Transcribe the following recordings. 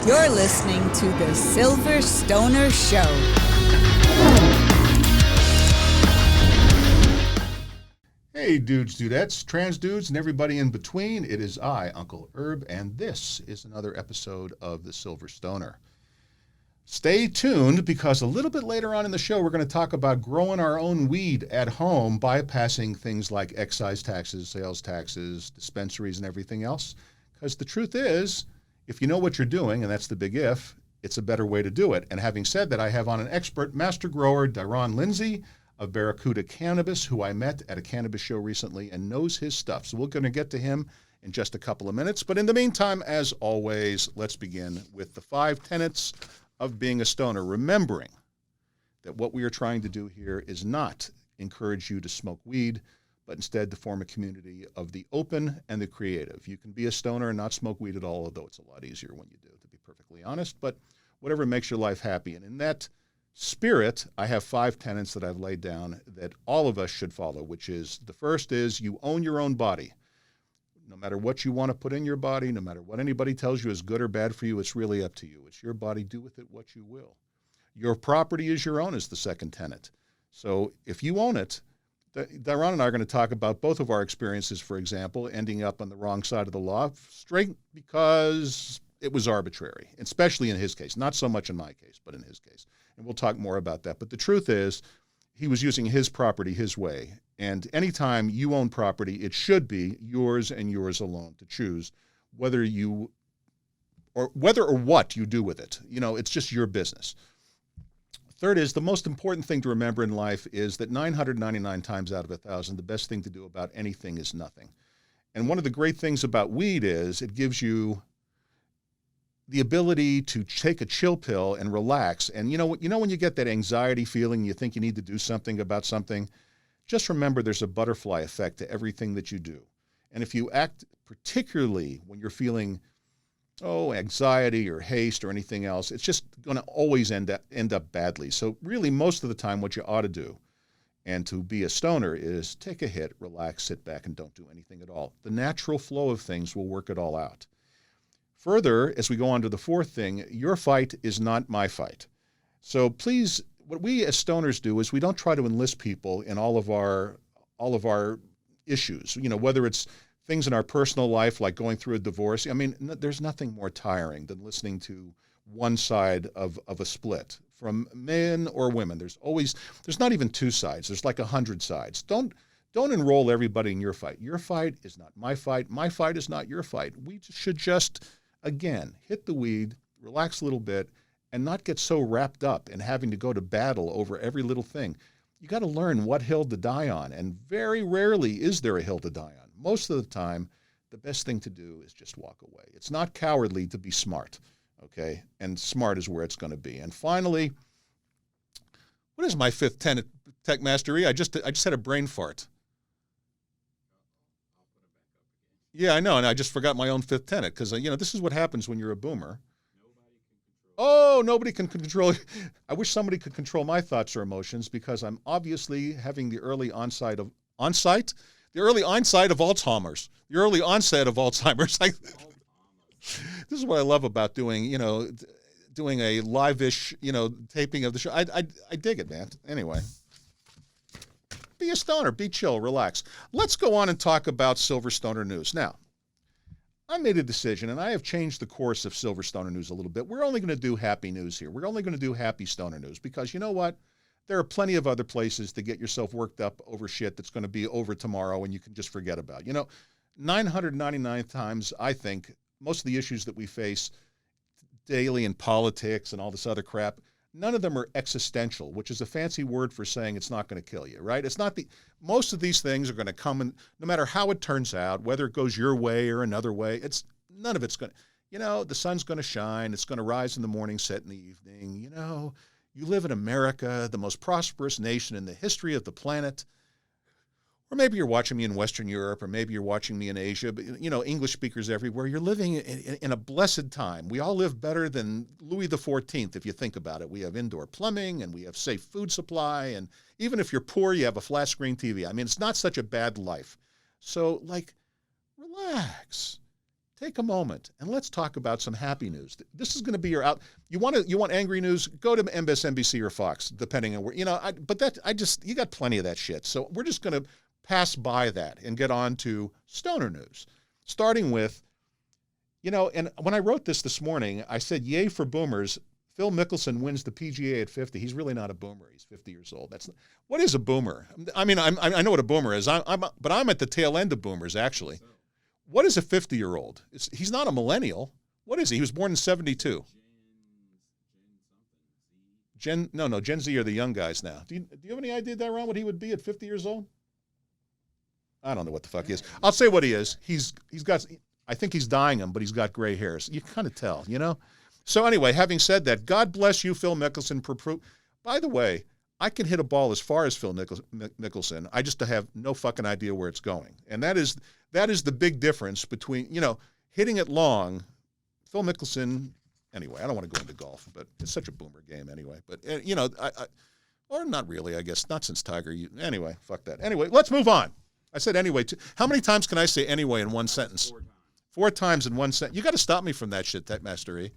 You're listening to The Silver Stoner Show. Hey dudes, dudettes, trans dudes, and everybody in between. It is I, Uncle Herb, and this is another episode of The Silver Stoner. Stay tuned because a little bit later on in the show, we're going to talk about growing our own weed at home, bypassing things like excise taxes, sales taxes, dispensaries, and everything else. Because the truth is, if you know what you're doing, and that's the big if, it's a better way to do it. And having said that, I have on an expert master grower, Daron Lindsay of Barracuda Cannabis, who I met at a cannabis show recently and knows his stuff. So we're going to get to him in just a couple of minutes. But in the meantime, as always, let's begin with the 5 tenets of being a stoner, remembering that what we are trying to do here is not encourage you to smoke weed, but instead to form a community of the open and the creative. You can be a stoner and not smoke weed at all, although it's a lot easier when you do, to be perfectly honest, but whatever makes your life happy. And in that spirit, I have 5 tenets that I've laid down that all of us should follow, which is, the first is you own your own body. No matter what you want to put in your body, no matter what anybody tells you is good or bad for you, it's really up to you. It's your body. Do with it what you will. Your property is your own is the second tenet. So if you own it, Daron and I are going to talk about both of our experiences, for example, ending up on the wrong side of the law, straight because it was arbitrary, especially in his case. Not so much in my case, but in his case. And we'll talk more about that. But the truth is, he was using his property his way. And anytime you own property, it should be yours and yours alone to choose whether or what you do with it. You know, it's just your business. Third is, the most important thing to remember in life is that 999 times out of 1,000, the best thing to do about anything is nothing. And one of the great things about weed is it gives you the ability to take a chill pill and relax. And you know when you get that anxiety feeling, you think you need to do something about something, just remember there's a butterfly effect to everything that you do. And if you act particularly when you're feeling anxiety or haste or anything else, it's just going to always end up badly. So really, most of the time, what you ought to do, and to be a stoner, is take a hit, relax, sit back, and don't do anything at all. The natural flow of things will work it all out. Further, as we go on to the fourth thing, your fight is not my fight. So please, what we as stoners do is we don't try to enlist people in all of our issues. You know, whether it's things in our personal life, like going through a divorce. I mean, there's nothing more tiring than listening to one side of a split from men or women. There's not even 2 sides. There's like 100 sides. Don't enroll everybody in your fight. Your fight is not my fight. My fight is not your fight. We should just, again, hit the weed, relax a little bit, and not get so wrapped up in having to go to battle over every little thing. You got to learn what hill to die on, and very rarely is there a hill to die on. Most of the time, the best thing to do is just walk away. It's not cowardly to be smart, okay? And smart is where it's going to be. And finally, what is my 5th tenet, Tech Master E? I just had a brain fart. Yeah, I know, and I just forgot my own 5th tenet because, this is what happens when you're a boomer. Nobody can control. I wish somebody could control my thoughts or emotions because I'm obviously having the early onset of Alzheimer's. This is what I love about doing a live-ish, taping of the show. I dig it, man. Anyway. Be a stoner, be chill, relax. Let's go on and talk about Silver Stoner News. Now, I made a decision, and I have changed the course of Silver Stoner News a little bit. We're only going to do happy news here. We're only going to do happy stoner news because you know what? There are plenty of other places to get yourself worked up over shit that's going to be over tomorrow and you can just forget about. 999 times, I think, most of the issues that we face daily in politics and all this other crap, none of them are existential, which is a fancy word for saying it's not going to kill you, right? Most of these things are going to come, and no matter how it turns out, whether it goes your way or another way, none of it's going to, the sun's going to shine, it's going to rise in the morning, set in the evening, You live in America, the most prosperous nation in the history of the planet. Or maybe you're watching me in Western Europe, or maybe you're watching me in Asia, but English speakers everywhere. You're living in a blessed time. We all live better than Louis XIV, if you think about it. We have indoor plumbing, and we have safe food supply, and even if you're poor, you have a flat screen TV. I mean, it's not such a bad life. So, relax. take a moment and let's talk about some happy news. This is going to be your out. You want angry news? Go to MSNBC or Fox, depending on where, you got plenty of that shit. So we're just going to pass by that and get on to stoner news, starting with, and when I wrote this morning, I said, yay for boomers. Phil Mickelson wins the PGA at 50. He's really not a boomer. He's 50 years old. What is a boomer? I mean, I know what a boomer is. But I'm at the tail end of boomers, actually. What is a 50-year-old? He's not a millennial. What is he? He was born in 72. Gen Z are the young guys now. Do you have any idea, Ron, what he would be at 50 years old? I don't know what the fuck he is. I'll say what he is. He's got, I think he's dyeing them, but he's got gray hairs. You kind of tell, So anyway, having said that, God bless you, Phil Mickelson. By the way, I can hit a ball as far as Phil Mickelson. I just have no fucking idea where it's going. And that is the big difference between, hitting it long. Phil Mickelson, anyway, I don't want to go into golf, but it's such a boomer game anyway. But, or not really, I guess. Not since Tiger. Anyway, fuck that. Anyway, let's move on. I said anyway. How many times can I say anyway in one sentence? 4 times. 4 times in one sentence. You got to stop me from that shit, Master E.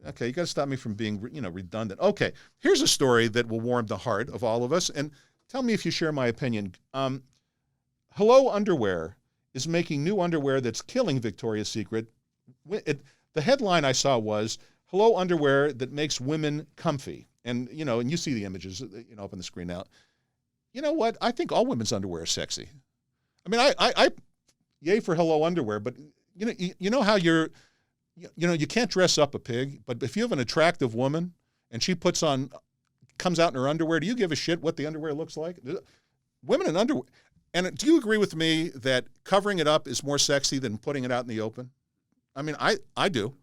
Okay, you got to stop me from being, redundant. Okay, here's a story that will warm the heart of all of us, and tell me if you share my opinion. Hello Underwear is making new underwear that's killing Victoria's Secret. The headline I saw was, Hello Underwear that makes women comfy. And, and you see the images, up on the screen now. You know what? I think all women's underwear is sexy. I mean, I yay for Hello Underwear, but, you know how you can't dress up a pig, but if you have an attractive woman and she comes out in her underwear, do you give a shit what the underwear looks like? Women in underwear. And do you agree with me that covering it up is more sexy than putting it out in the open? I mean, I do.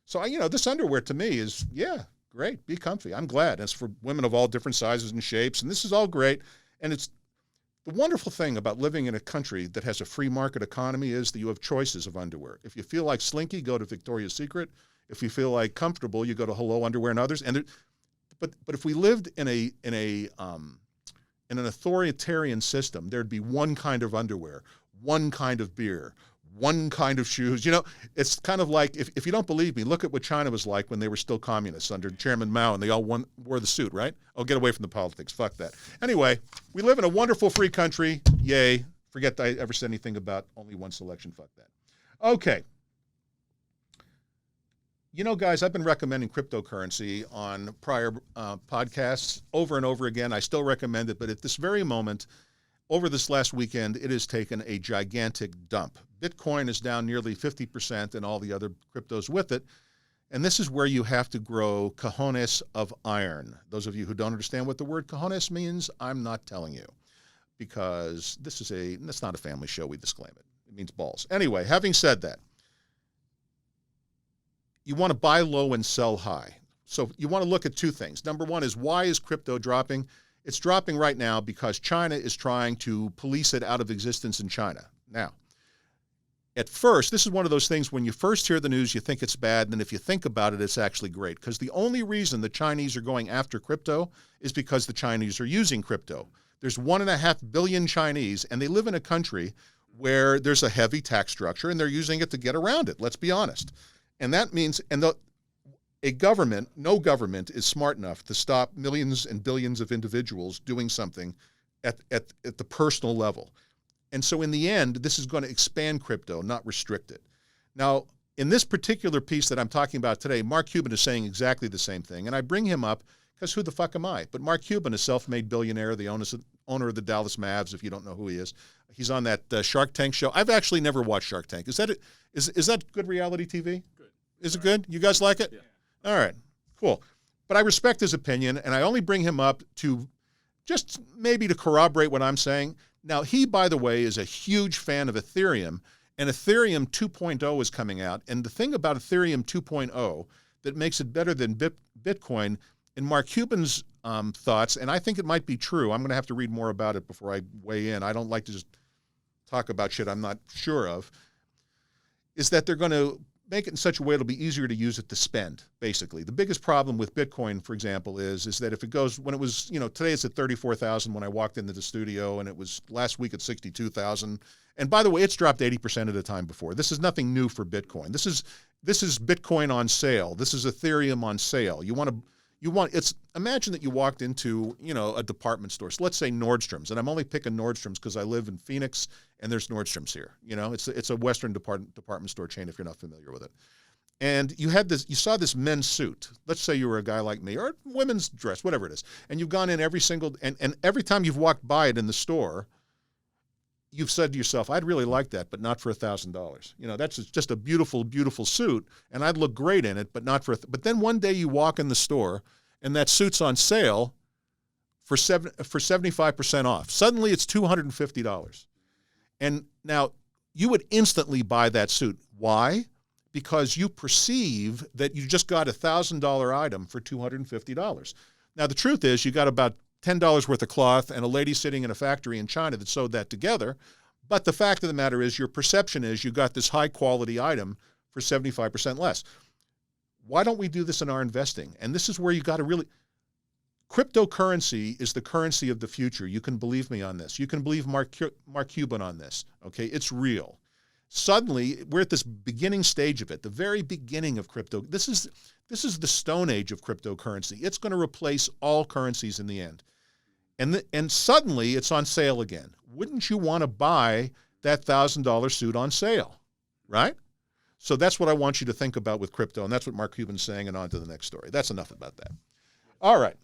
So, this underwear to me is, yeah, great. Be comfy. I'm glad. It's for women of all different sizes and shapes, and this is all great. And it's the wonderful thing about living in a country that has a free market economy is that you have choices of underwear. If you feel like slinky, go to Victoria's Secret. If you feel like comfortable, you go to Hello Underwear and others. But if we lived in an authoritarian system, there'd be one kind of underwear, one kind of beer, one kind of shoes. It's kind of like, if you don't believe me, look at what China was like when they were still communists under Chairman Mao, and they all wore the suit, right? Oh, get away from the politics. Fuck that. Anyway, we live in a wonderful free country. Yay. Forget I ever said anything about only one selection. Fuck that. Okay. Guys, I've been recommending cryptocurrency on prior podcasts over and over again. I still recommend it, but at this very moment, over this last weekend, it has taken a gigantic dump. Bitcoin is down nearly 50% and all the other cryptos with it. And this is where you have to grow cojones of iron. Those of you who don't understand what the word cojones means, I'm not telling you, because that's not a family show. We disclaim it. It means balls. Anyway, having said that, you want to buy low and sell high. So you want to look at two things. Number one is, why is crypto dropping? It's dropping right now because China is trying to police it out of existence in China. Now, at first, this is one of those things when you first hear the news, you think it's bad, and then if you think about it, it's actually great. Because the only reason the Chinese are going after crypto is because the Chinese are using crypto. There's 1.5 billion Chinese, and they live in a country where there's a heavy tax structure, and they're using it to get around it, let's be honest. And that means, no government is smart enough to stop millions and billions of individuals doing something at the personal level. And so in the end, this is going to expand crypto, not restrict it. Now, in this particular piece that I'm talking about today, Mark Cuban is saying exactly the same thing. And I bring him up because who the fuck am I? But Mark Cuban, a self-made billionaire, the owner of the Dallas Mavs, if you don't know who he is. He's on that Shark Tank show. I've actually never watched Shark Tank. Is that good reality TV? Good. Is it good? You guys like it? Yeah. All right, cool. But I respect his opinion, and I only bring him up to just maybe to corroborate what I'm saying. Now, he, by the way, is a huge fan of Ethereum, and Ethereum 2.0 is coming out. And the thing about Ethereum 2.0 that makes it better than Bitcoin, in Mark Cuban's thoughts, and I think it might be true, I'm going to have to read more about it before I weigh in. I don't like to just talk about shit I'm not sure of, is that they're going to make it in such a way it'll be easier to use it to spend, basically. The biggest problem with Bitcoin, for example, is that if it goes, when it was, today it's at 34,000 when I walked into the studio, and it was last week at 62,000. And by the way, it's dropped 80% of the time before. This is nothing new for Bitcoin. This is Bitcoin on sale. This is Ethereum on sale. Imagine that you walked into, a department store. So let's say Nordstrom's, and I'm only picking Nordstrom's because I live in Phoenix and there's Nordstrom's here. It's a Western department store chain if you're not familiar with it. And you saw this men's suit. Let's say you were a guy like me, or women's dress, whatever it is. And you've gone in and every time you've walked by it in the store, you've said to yourself, I'd really like that, but not for $1,000. That's just a beautiful, beautiful suit, and I'd look great in it, but not for. But then one day you walk in the store, and that suit's on sale for 75% off. Suddenly it's $250, and now you would instantly buy that suit. Why? Because you perceive that you just got a $1,000 item for $250. Now the truth is, you got about $10 worth of cloth and a lady sitting in a factory in China that sewed that together. But the fact of the matter is, your perception is you got this high quality item for 75% less. Why don't we do this in our investing? And this is where you got to really, cryptocurrency is the currency of the future. You can believe me on this. You can believe Mark Cuban on this. Okay, it's real. Suddenly, we're at this beginning stage of it, the very beginning of crypto. This is the Stone Age of cryptocurrency. It's going to replace all currencies in the end. And suddenly it's on sale again. Wouldn't you want to buy that $1,000 suit on sale, right? So that's what I want you to think about with crypto, and that's what Mark Cuban's saying, and on to the next story. That's enough about that. All right,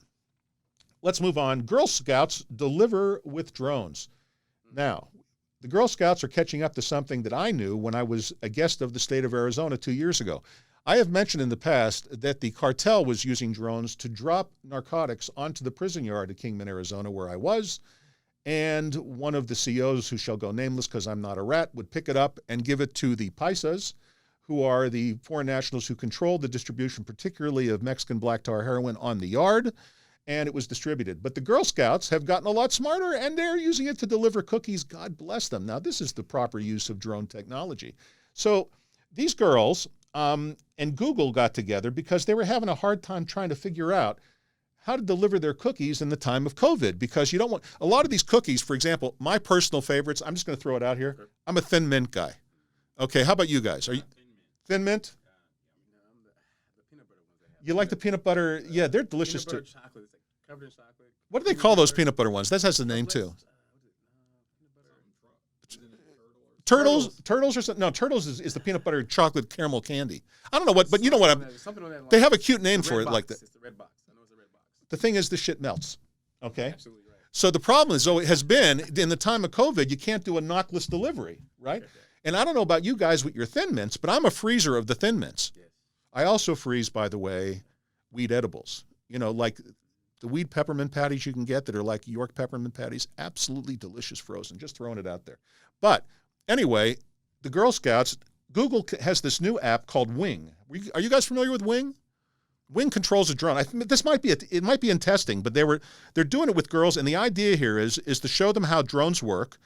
let's move on. Girl Scouts deliver with drones. Now, the Girl Scouts are catching up to something that I knew when I was a guest of the state of Arizona 2 years ago. I have mentioned in the past that the cartel was using drones to drop narcotics onto the prison yard at Kingman, Arizona, where I was, and one of the CEOs, who shall go nameless because I'm not a rat, would pick it up and give it to the paisas, who are the foreign nationals who control the distribution, particularly of Mexican black tar heroin, on the yard, and it was distributed. But the Girl Scouts have gotten a lot smarter, and they're using it to deliver cookies. God bless them. Now, this is the proper use of drone technology. So these girls and Google got together because they were having a hard time trying to figure out how to deliver their cookies in the time of COVID, because you don't want, a lot of these cookies, for example, my personal favorites, I'm just going to throw it out here. I'm a Thin Mint guy. Okay, how about you guys? Are you Thin Mint? You like the peanut butter? Yeah, they're delicious too. Chocolate. It's like covered in chocolate. What do they call those peanut butter ones? That has a name too. Turtles or something? No, Turtles is the peanut butter chocolate caramel candy. I don't know what, but you know what they have a cute name for it like that. It's the red box. I know it's a red box. The thing is, the shit melts. Okay? Absolutely right. So the problem is, though, it has been, in the time of COVID, you can't do a knockless delivery, right? And I don't know about you guys with your Thin Mints, but I'm a freezer of the Thin Mints. Yes. I also freeze, by the way, weed edibles. Like the weed peppermint patties you can get that are like York peppermint patties, absolutely delicious frozen, just throwing it out there. But anyway, the Girl Scouts, Google has this new app called Wing. Are you guys familiar with Wing? Wing controls a drone. It might be in testing, but they're doing it with girls, and the idea here is to show them how drones work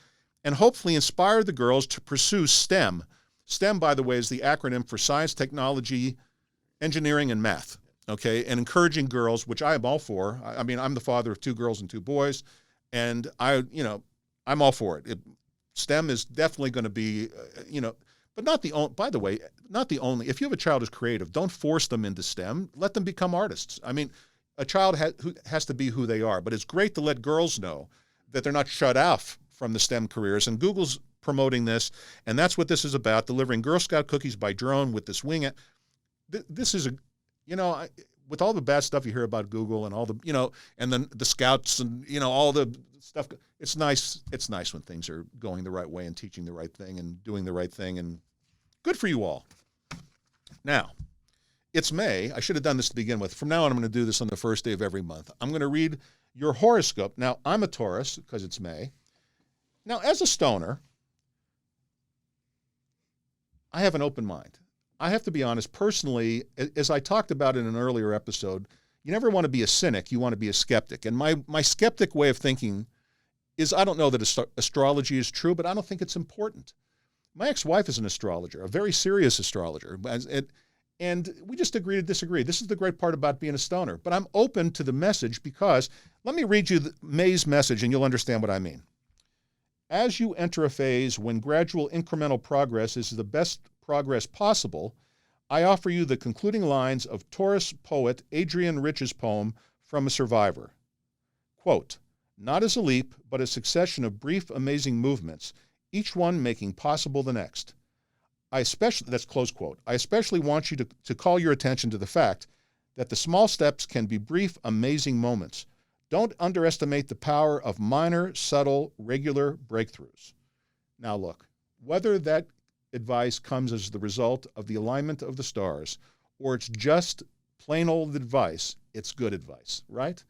and hopefully inspire the girls to pursue STEM. STEM, by the way, is the acronym for science, technology, engineering, and math. Okay, and encouraging girls, which I am all for. I mean, I'm the father of 2 girls and 2 boys, and I'm all for it. STEM is definitely going to be, but not the only, by the way, not the only. If you have a child who's creative, don't force them into STEM. Let them become artists. I mean, a child has to be who they are, but it's great to let girls know that they're not shut off from the STEM careers, and Google's promoting this, and that's what this is about, delivering Girl Scout cookies by drone with this Wing. This is with all the bad stuff you hear about Google and all the, and then the Scouts and, all the stuff, it's nice when things are going the right way and teaching the right thing and doing the right thing, and good for you all. Now, it's May. I should have done this to begin with. From now on, I'm going to do this on the first day of every month. I'm going to read your horoscope. Now, I'm a Taurus because it's May. Now, as a stoner, I have an open mind. I have to be honest, personally, as I talked about in an earlier episode, you never want to be a cynic, you want to be a skeptic. And my skeptic way of thinking is, I don't know that astrology is true, but I don't think it's important. My ex-wife is an astrologer, a very serious astrologer. And we just agree to disagree. This is the great part about being a stoner. But I'm open to the message because, let me read you May's message and you'll understand what I mean. As you enter a phase when gradual incremental progress is the best progress possible, I offer you the concluding lines of Taurus poet Adrian Rich's poem, From a Survivor. Quote, not as a leap, but a succession of brief, amazing movements, each one making possible the next. That's close quote. I especially want you to call your attention to the fact that the small steps can be brief, amazing moments. Don't underestimate the power of minor, subtle, regular breakthroughs. Now look, whether that advice comes as the result of the alignment of the stars or it's just plain old advice, it's good advice, right?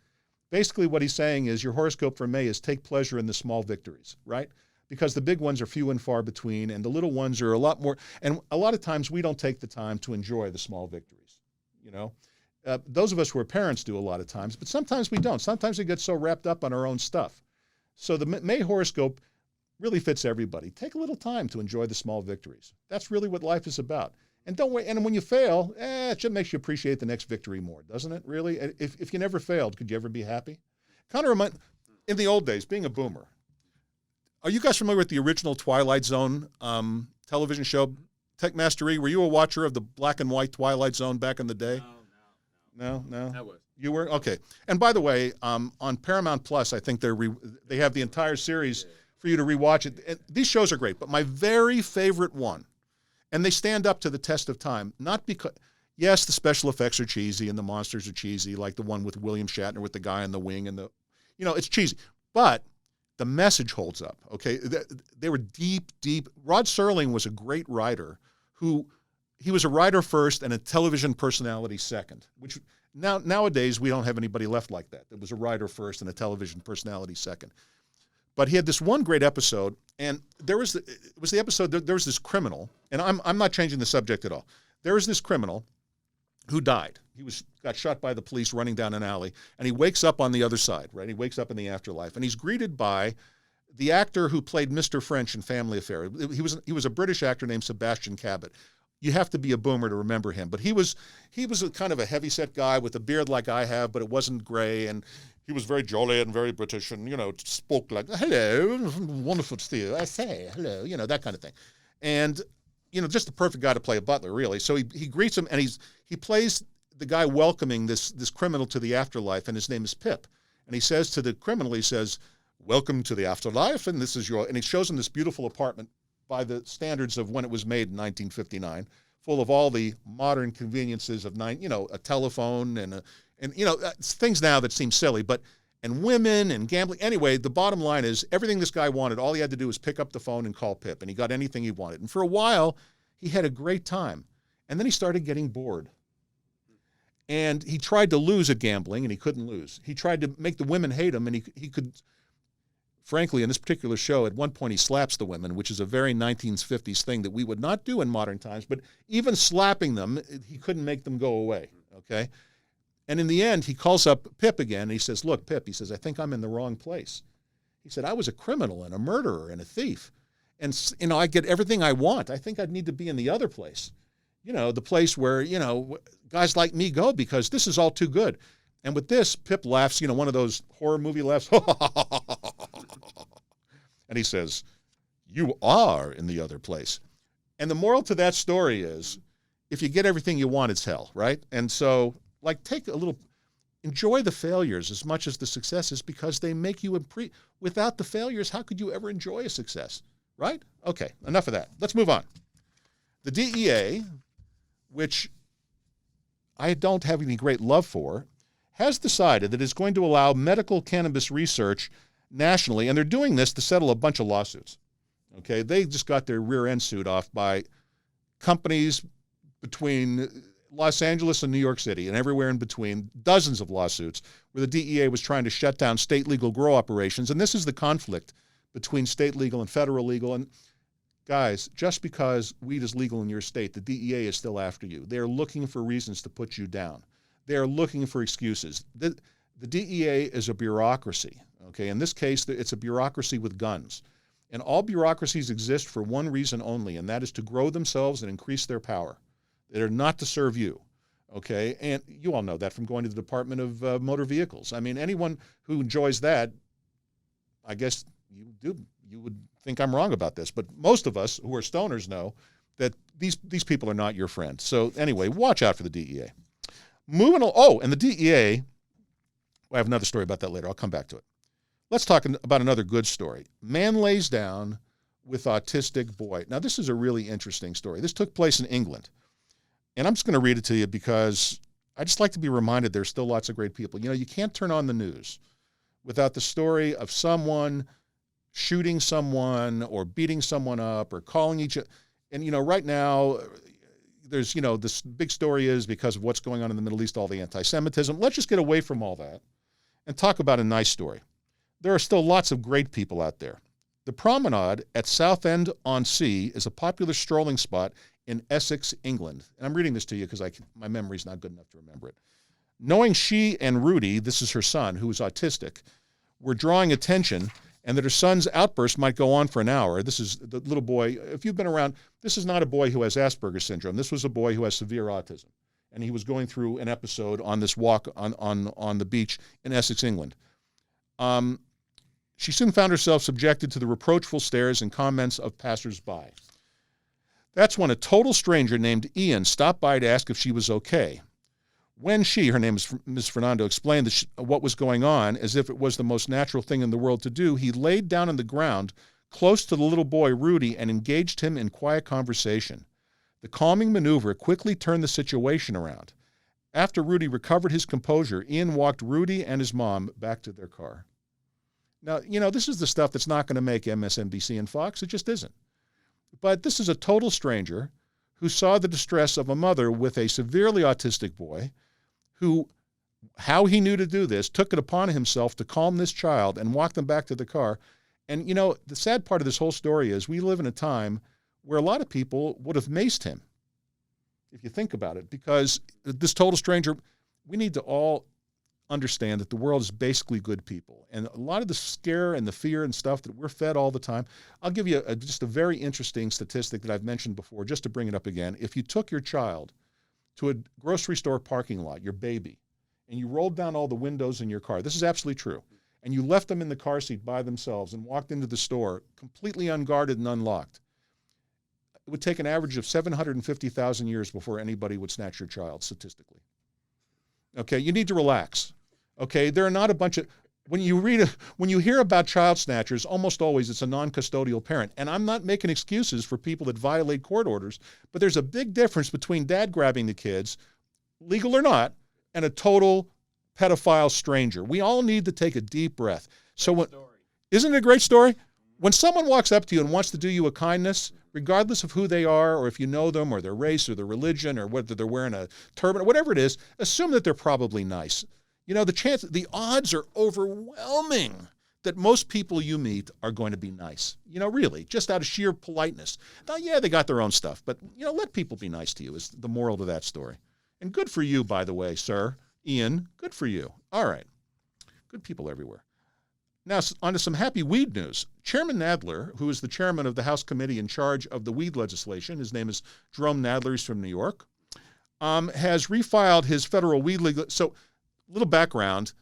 Basically what he's saying is your horoscope for May is take pleasure in the small victories, right? Because the big ones are few and far between, and the little ones are a lot more. And a lot of times we don't take the time to enjoy the small victories. You know, those of us who are parents do a lot of times, but sometimes we don't. Sometimes we get so wrapped up on our own stuff. So the May horoscope really fits everybody. Take a little time to enjoy the small victories. That's really what life is about. And don't wait. And when you fail, it just makes you appreciate the next victory more, doesn't it? Really, if you never failed, could you ever be happy? Kind of remind. In the old days, being a boomer. Are you guys familiar with the original Twilight Zone television show? Tech Master E, were you a watcher of the black and white Twilight Zone back in the day? No. I was. You were? Okay. And by the way, on Paramount Plus, I think they have the entire series for you to rewatch it. And these shows are great, but my very favorite one, and they stand up to the test of time, not because, yes, the special effects are cheesy and the monsters are cheesy, like the one with William Shatner with the guy on the wing and it's cheesy, but the message holds up, okay? They were deep. Rod Serling was a great writer he was a writer first and a television personality second, which nowadays we don't have anybody left like that. There was a writer first and a television personality second. But he had this one great episode, and there was this criminal, and I'm not changing the subject at all. There was this criminal who died. He got shot by the police running down an alley, and he wakes up on the other side, right? He wakes up in the afterlife, and he's greeted by the actor who played Mr. French in Family Affair. He was a British actor named Sebastian Cabot. You have to be a boomer to remember him, but he was a kind of a heavyset guy with a beard like I have, but it wasn't gray, and he was very jolly and very British, and spoke like, "Hello, wonderful to see you. I say hello," that kind of thing, and just the perfect guy to play a butler, really. So he greets him, and he plays the guy welcoming this criminal to the afterlife, and his name is Pip, and he says to the criminal, he says, "Welcome to the afterlife, and this is and he shows him this beautiful apartment by the standards of when it was made in 1959, full of all the modern conveniences of a telephone and things now that seem silly, and women and gambling. Anyway, the bottom line is everything this guy wanted, all he had to do was pick up the phone and call Pip, and he got anything he wanted. And for a while, he had a great time. And then he started getting bored. And he tried to lose at gambling, and he couldn't lose. He tried to make the women hate him, and he could. Frankly, in this particular show, at one point he slaps the women, which is a very 1950s thing that we would not do in modern times. But even slapping them, he couldn't make them go away, okay? And in the end, he calls up Pip again, and he says, "Look, Pip," he says, "I think I'm in the wrong place." He said, "I was a criminal and a murderer and a thief. And, I get everything I want. I think I'd need to be in the other place, the place where, guys like me go because this is all too good." And with this, Pip laughs, one of those horror movie laughs. And he says, "You are in the other place." And the moral to that story is, if you get everything you want, it's hell, right? And so, take a little, enjoy the failures as much as the successes because they make you without the failures, how could you ever enjoy a success, right? Okay, enough of that. Let's move on. The DEA, which I don't have any great love for, has decided that it's going to allow medical cannabis research nationally, and they're doing this to settle a bunch of lawsuits. Okay, they just got their rear end sued off by companies between Los Angeles and New York City and everywhere in between, dozens of lawsuits where the DEA was trying to shut down state legal grow operations. And this is the conflict between state legal and federal legal. And guys, just because weed is legal in your state, the DEA is still after you. They're looking for reasons to put you down. They're looking for excuses. The DEA is a bureaucracy. Okay, in this case, it's a bureaucracy with guns. And all bureaucracies exist for one reason only, and that is to grow themselves and increase their power. They are not to serve you, okay? And you all know that from going to the Department of Motor Vehicles. I mean, anyone who enjoys that, I guess you would think I'm wrong about this, but most of us who are stoners know that these people are not your friends. So anyway, watch out for the DEA. Moving on. Oh, and the DEA, I have another story about that later. I'll come back to it. Let's talk about another good story. Man lays down with autistic boy. Now, this is a really interesting story. This took place in England. And I'm just going to read it to you because I just like to be reminded there's still lots of great people. You know, you can't turn on the news without the story of someone shooting someone or beating someone up or calling each other. And, you know, right now, there's, you know, this big story is because of what's going on in the Middle East, all the anti-Semitism. Let's just get away from all that and talk about a nice story. There are still lots of great people out there. The promenade at Southend-on-Sea is a popular strolling spot in Essex, England. And I'm reading this to you because my memory's not good enough to remember it. Knowing she and Rudy, this is her son, who is autistic, were drawing attention and that her son's outburst might go on for an hour. This is the little boy. If you've been around, this is not a boy who has Asperger's syndrome. This was a boy who has severe autism. And he was going through an episode on this walk on the beach in Essex, England. She soon found herself subjected to the reproachful stares and comments of passers-by. That's when a total stranger named Ian stopped by to ask if she was okay. When she, her name is Ms. Fernando, explained what was going on as if it was the most natural thing in the world to do, he laid down on the ground close to the little boy, Rudy, and engaged him in quiet conversation. The calming maneuver quickly turned the situation around. After Rudy recovered his composure, Ian walked Rudy and his mom back to their car. Now, you know, this is the stuff that's not going to make MSNBC and Fox. It just isn't. But this is a total stranger who saw the distress of a mother with a severely autistic boy who, how he knew to do this, took it upon himself to calm this child and walk them back to the car. And, you know, the sad part of this whole story is we live in a time where a lot of people would have maced him, if you think about it, because this total stranger, we need to all understand that the world is basically good people. And a lot of the scare and the fear and stuff that we're fed all the time, I'll give you just a very interesting statistic that I've mentioned before, just to bring it up again. If you took your child to a grocery store parking lot, your baby, and you rolled down all the windows in your car, this is absolutely true, and you left them in the car seat by themselves and walked into the store completely unguarded and unlocked, it would take an average of 750,000 years before anybody would snatch your child, statistically. Okay, you need to relax. Okay, there are not a bunch of, when you hear about child snatchers, almost always it's a non-custodial parent. And I'm not making excuses for people that violate court orders, but there's a big difference between dad grabbing the kids, legal or not, and a total pedophile stranger. We all need to take a deep breath. So isn't it a great story? When someone walks up to you and wants to do you a kindness, regardless of who they are or if you know them or their race or their religion or whether they're wearing a turban or whatever it is, assume that they're probably nice. You know, the odds are overwhelming that most people you meet are going to be nice. You know, really, just out of sheer politeness. Now, yeah, they got their own stuff, but, you know, let people be nice to you is the moral to that story. And good for you, by the way, sir. Ian, good for you. All right. Good people everywhere. Now, on to some happy weed news. Chairman Nadler, who is the chairman of the House committee in charge of the weed legislation, his name is Jerome Nadler, he's from New York, has refiled his federal weed legal. So, little background,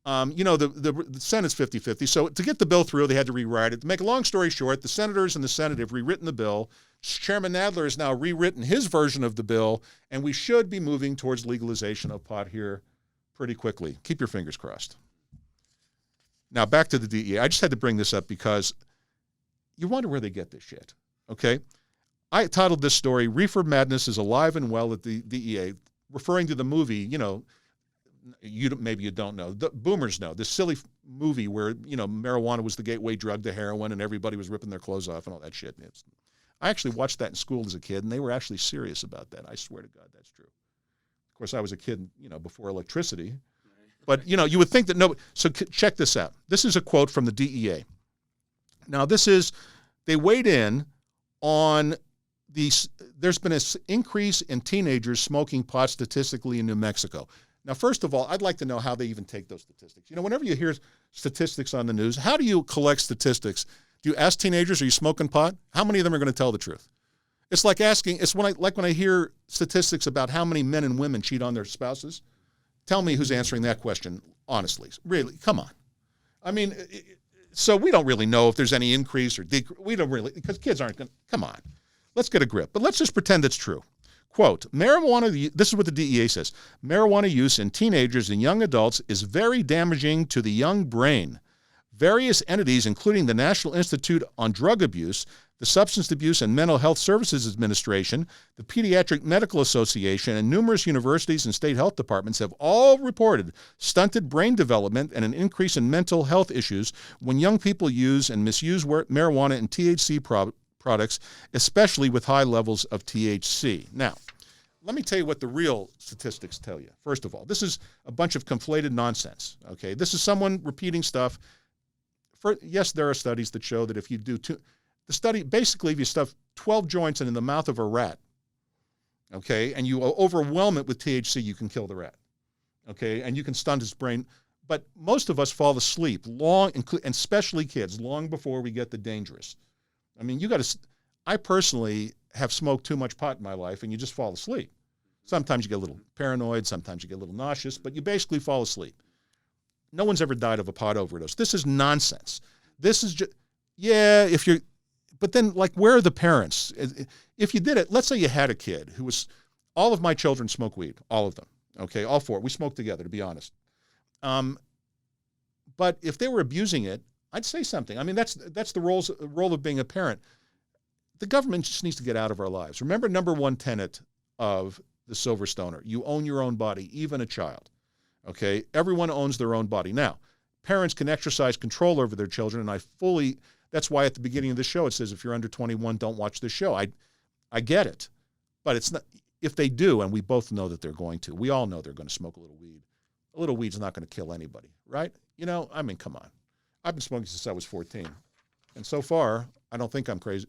you know, the Senate's 50-50. So to get the bill through, they had to rewrite it. To make a long story short, the senators in the Senate have rewritten the bill. Chairman Nadler has now rewritten his version of the bill, and we should be moving towards legalization of pot here pretty quickly. Keep your fingers crossed. Now, back to the DEA. I just had to bring this up because you wonder where they get this shit, okay? I titled this story, Reefer Madness is Alive and Well at the DEA, referring to the movie, you know, maybe you don't know. The boomers know. This silly movie where, you know, marijuana was the gateway drug to heroin and everybody was ripping their clothes off and all that shit. I actually watched that in school as a kid, and they were actually serious about that. I swear to God, that's true. Of course, I was a kid, you know, before electricity. But, you know, you would think that no. So check this out. This is a quote from the DEA. Now, they weighed in on there's been an increase in teenagers smoking pot statistically in New Mexico. Now, first of all, I'd like to know how they even take those statistics. You know, whenever you hear statistics on the news, how do you collect statistics Do you ask teenagers, are you smoking pot? How many of them are going to tell the truth? It's like asking, it's when I hear statistics about how many men and women cheat on their spouses. Tell me who's answering that question honestly. Really, come on. I mean, so we don't really know if there's any increase or decrease. We don't really, because kids aren't going to, come on. Let's get a grip. But let's just pretend it's true. Quote, marijuana, this is what the DEA says, marijuana use in teenagers and young adults is very damaging to the young brain. Various entities, including the National Institute on Drug Abuse, the Substance Abuse and Mental Health Services Administration, the Pediatric Medical Association, and numerous universities and state health departments have all reported stunted brain development and an increase in mental health issues when young people use and misuse marijuana and THC products, especially with high levels of THC. Now, let me tell you what the real statistics tell you. First of all, this is a bunch of conflated nonsense, okay? This is someone repeating stuff. Yes, there are studies that show that if you do basically if you stuff 12 joints in the mouth of a rat, okay, and you overwhelm it with THC, you can kill the rat, okay, and you can stunt his brain. But most of us fall asleep and especially kids, long before we get the dangerous. I mean, I personally have smoked too much pot in my life, and you just fall asleep. Sometimes you get a little paranoid, sometimes you get a little nauseous, but you basically fall asleep. No one's ever died of a pot overdose. This is nonsense. This is just, but then, like, where are the parents? If you did it, let's say you had a kid who was, all of my children smoke weed, all of them, okay, all four. We smoke together, to be honest. But if they were abusing it, I'd say something. I mean, that's the role of being a parent. The government just needs to get out of our lives. Remember number one tenet of the Silver Stoner. You own your own body, even a child. Okay? Everyone owns their own body. Now, parents can exercise control over their children, and that's why at the beginning of the show it says if you're under 21, don't watch this show. I get it. But it's not, if they do, and we both know that they're going to, we all know they're going to smoke a little weed. A little weed's not going to kill anybody, right? You know, I mean, come on. I've been smoking since I was 14. And so far, I don't think I'm crazy.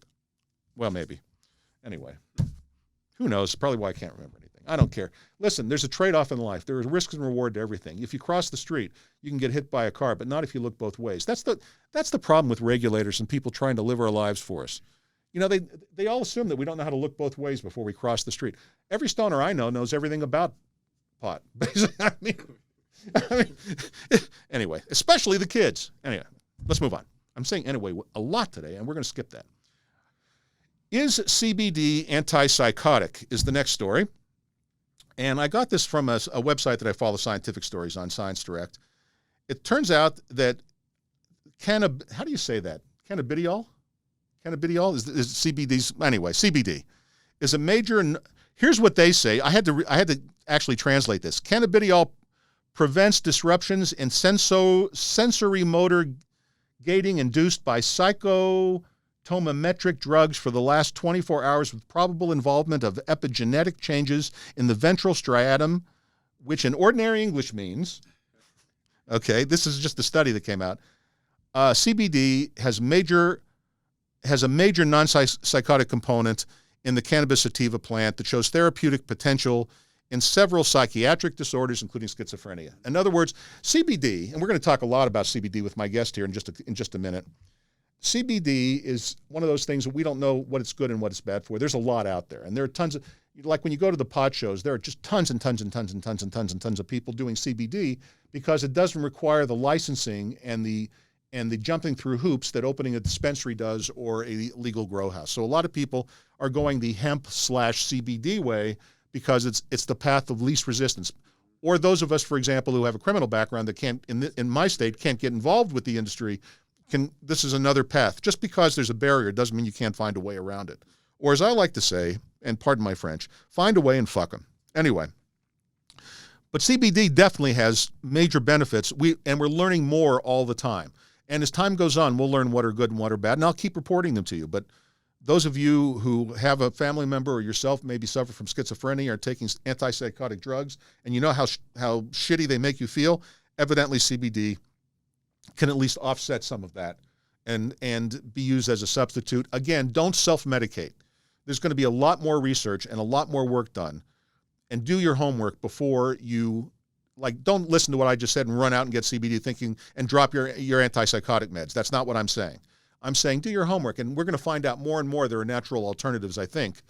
Well, maybe. Anyway, who knows? Probably why I can't remember anything. I don't care. Listen, there's a trade-off in life. There is risk and reward to everything. If you cross the street, you can get hit by a car, but not if you look both ways. That's the problem with regulators and people trying to live our lives for us. You know, they all assume that we don't know how to look both ways before we cross the street. Every stoner I know knows everything about pot. I mean, anyway, especially the kids. Anyway, let's move on. I'm saying anyway a lot today, and we're going to skip that. Is CBD antipsychotic is the next story. And I got this from a website that I follow scientific stories on, Science Direct. It turns out that how do you say that? Cannabidiol? Cannabidiol is CBD's, anyway, CBD is a major, here's what they say. I had to actually translate this. Cannabidiol prevents disruptions in sensory motor gating induced by psychotomimetric drugs for the last 24 hours with probable involvement of epigenetic changes in the ventral striatum, which in ordinary English means, okay, this is just a study that came out, CBD has a major non-psychotic component in the cannabis sativa plant that shows therapeutic potential in several psychiatric disorders, including schizophrenia. In other words, CBD, and we're going to talk a lot about CBD with my guest here in just a minute. CBD is one of those things that we don't know what it's good and what it's bad for. There's a lot out there, and there are tons of, like when you go to the pot shows, there are just tons and tons and tons and tons and tons and tons of people doing CBD because it doesn't require the licensing and the jumping through hoops that opening a dispensary does or a legal grow house. So a lot of people are going the hemp/CBD way because it's the path of least resistance. Or those of us, for example, who have a criminal background that can't, in my state, can't get involved with the industry, this is another path. Just because there's a barrier doesn't mean you can't find a way around it. Or as I like to say, and pardon my French, find a way and fuck them. Anyway, but CBD definitely has major benefits. We're learning more all the time. And as time goes on, we'll learn what are good and what are bad, and I'll keep reporting them to you. But those of you who have a family member or yourself maybe suffer from schizophrenia or taking antipsychotic drugs, and you know how shitty they make you feel, evidently CBD can at least offset some of that and be used as a substitute. Again, don't self-medicate. There's going to be a lot more research and a lot more work done. And do your homework before you, don't listen to what I just said and run out and get CBD thinking and drop your antipsychotic meds. That's not what I'm saying. I'm saying do your homework, and we're going to find out more and more there are natural alternatives, I think,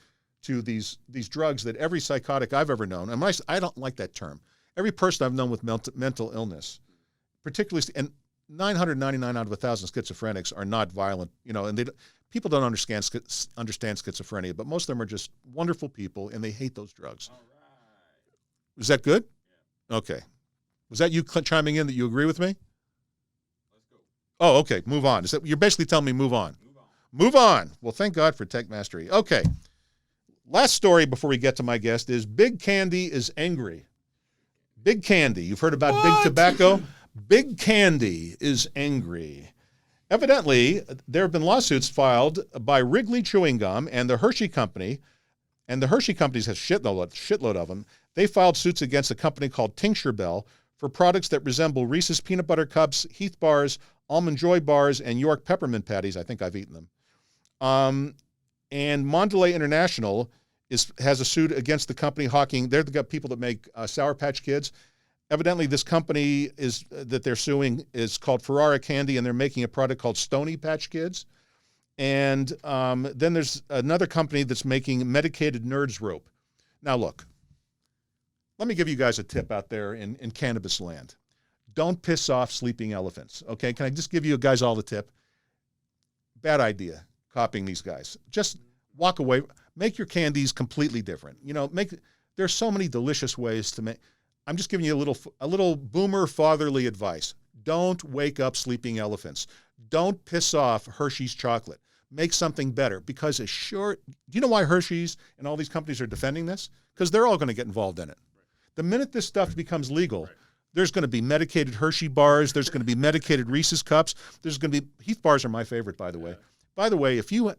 to these drugs that every psychotic I've ever known, and I don't like that term, every person I've known with mental illness, particularly, and 999 out of 1,000 schizophrenics are not violent, and people don't understand schizophrenia, but most of them are just wonderful people, and they hate those drugs. All right. Was that good? Yeah. Okay. Was that you chiming in that you agree with me? Let's go. Oh, okay. Move on. You're basically telling me move on. Move on. Well, thank God for tech mastery. Okay. Last story before we get to my guest is Big Candy is angry. Big Candy. You've heard about Big Tobacco? Big Candy is angry. Evidently, there have been lawsuits filed by Wrigley Chewing Gum and the Hershey Company, and the Hershey Companies have shitload of them. They filed suits against a company called Tincture Bell for products that resemble Reese's Peanut Butter Cups, Heath Bars, Almond Joy Bars, and York Peppermint Patties. I think I've eaten them. And Mondelez International has a suit against the company hawking. They're the people that make Sour Patch Kids. Evidently, this company that they're suing is called Ferrara Candy, and they're making a product called Stony Patch Kids. And then there's another company that's making medicated Nerds Rope. Now, look, let me give you guys a tip out there in cannabis land. Don't piss off sleeping elephants, okay? Can I just give you guys all the tip? Bad idea, copying these guys. Just walk away. Make your candies completely different. There's so many delicious ways to make. I'm just giving you a little boomer fatherly advice. Don't wake up sleeping elephants. Don't piss off Hershey's chocolate. Make something better, because do you know why Hershey's and all these companies are defending this? Because they're all going to get involved in it. The minute this stuff becomes legal, there's going to be medicated Hershey bars. There's going to be medicated Reese's cups. There's going to be Heath bars are my favorite, by the way. By the way, if you want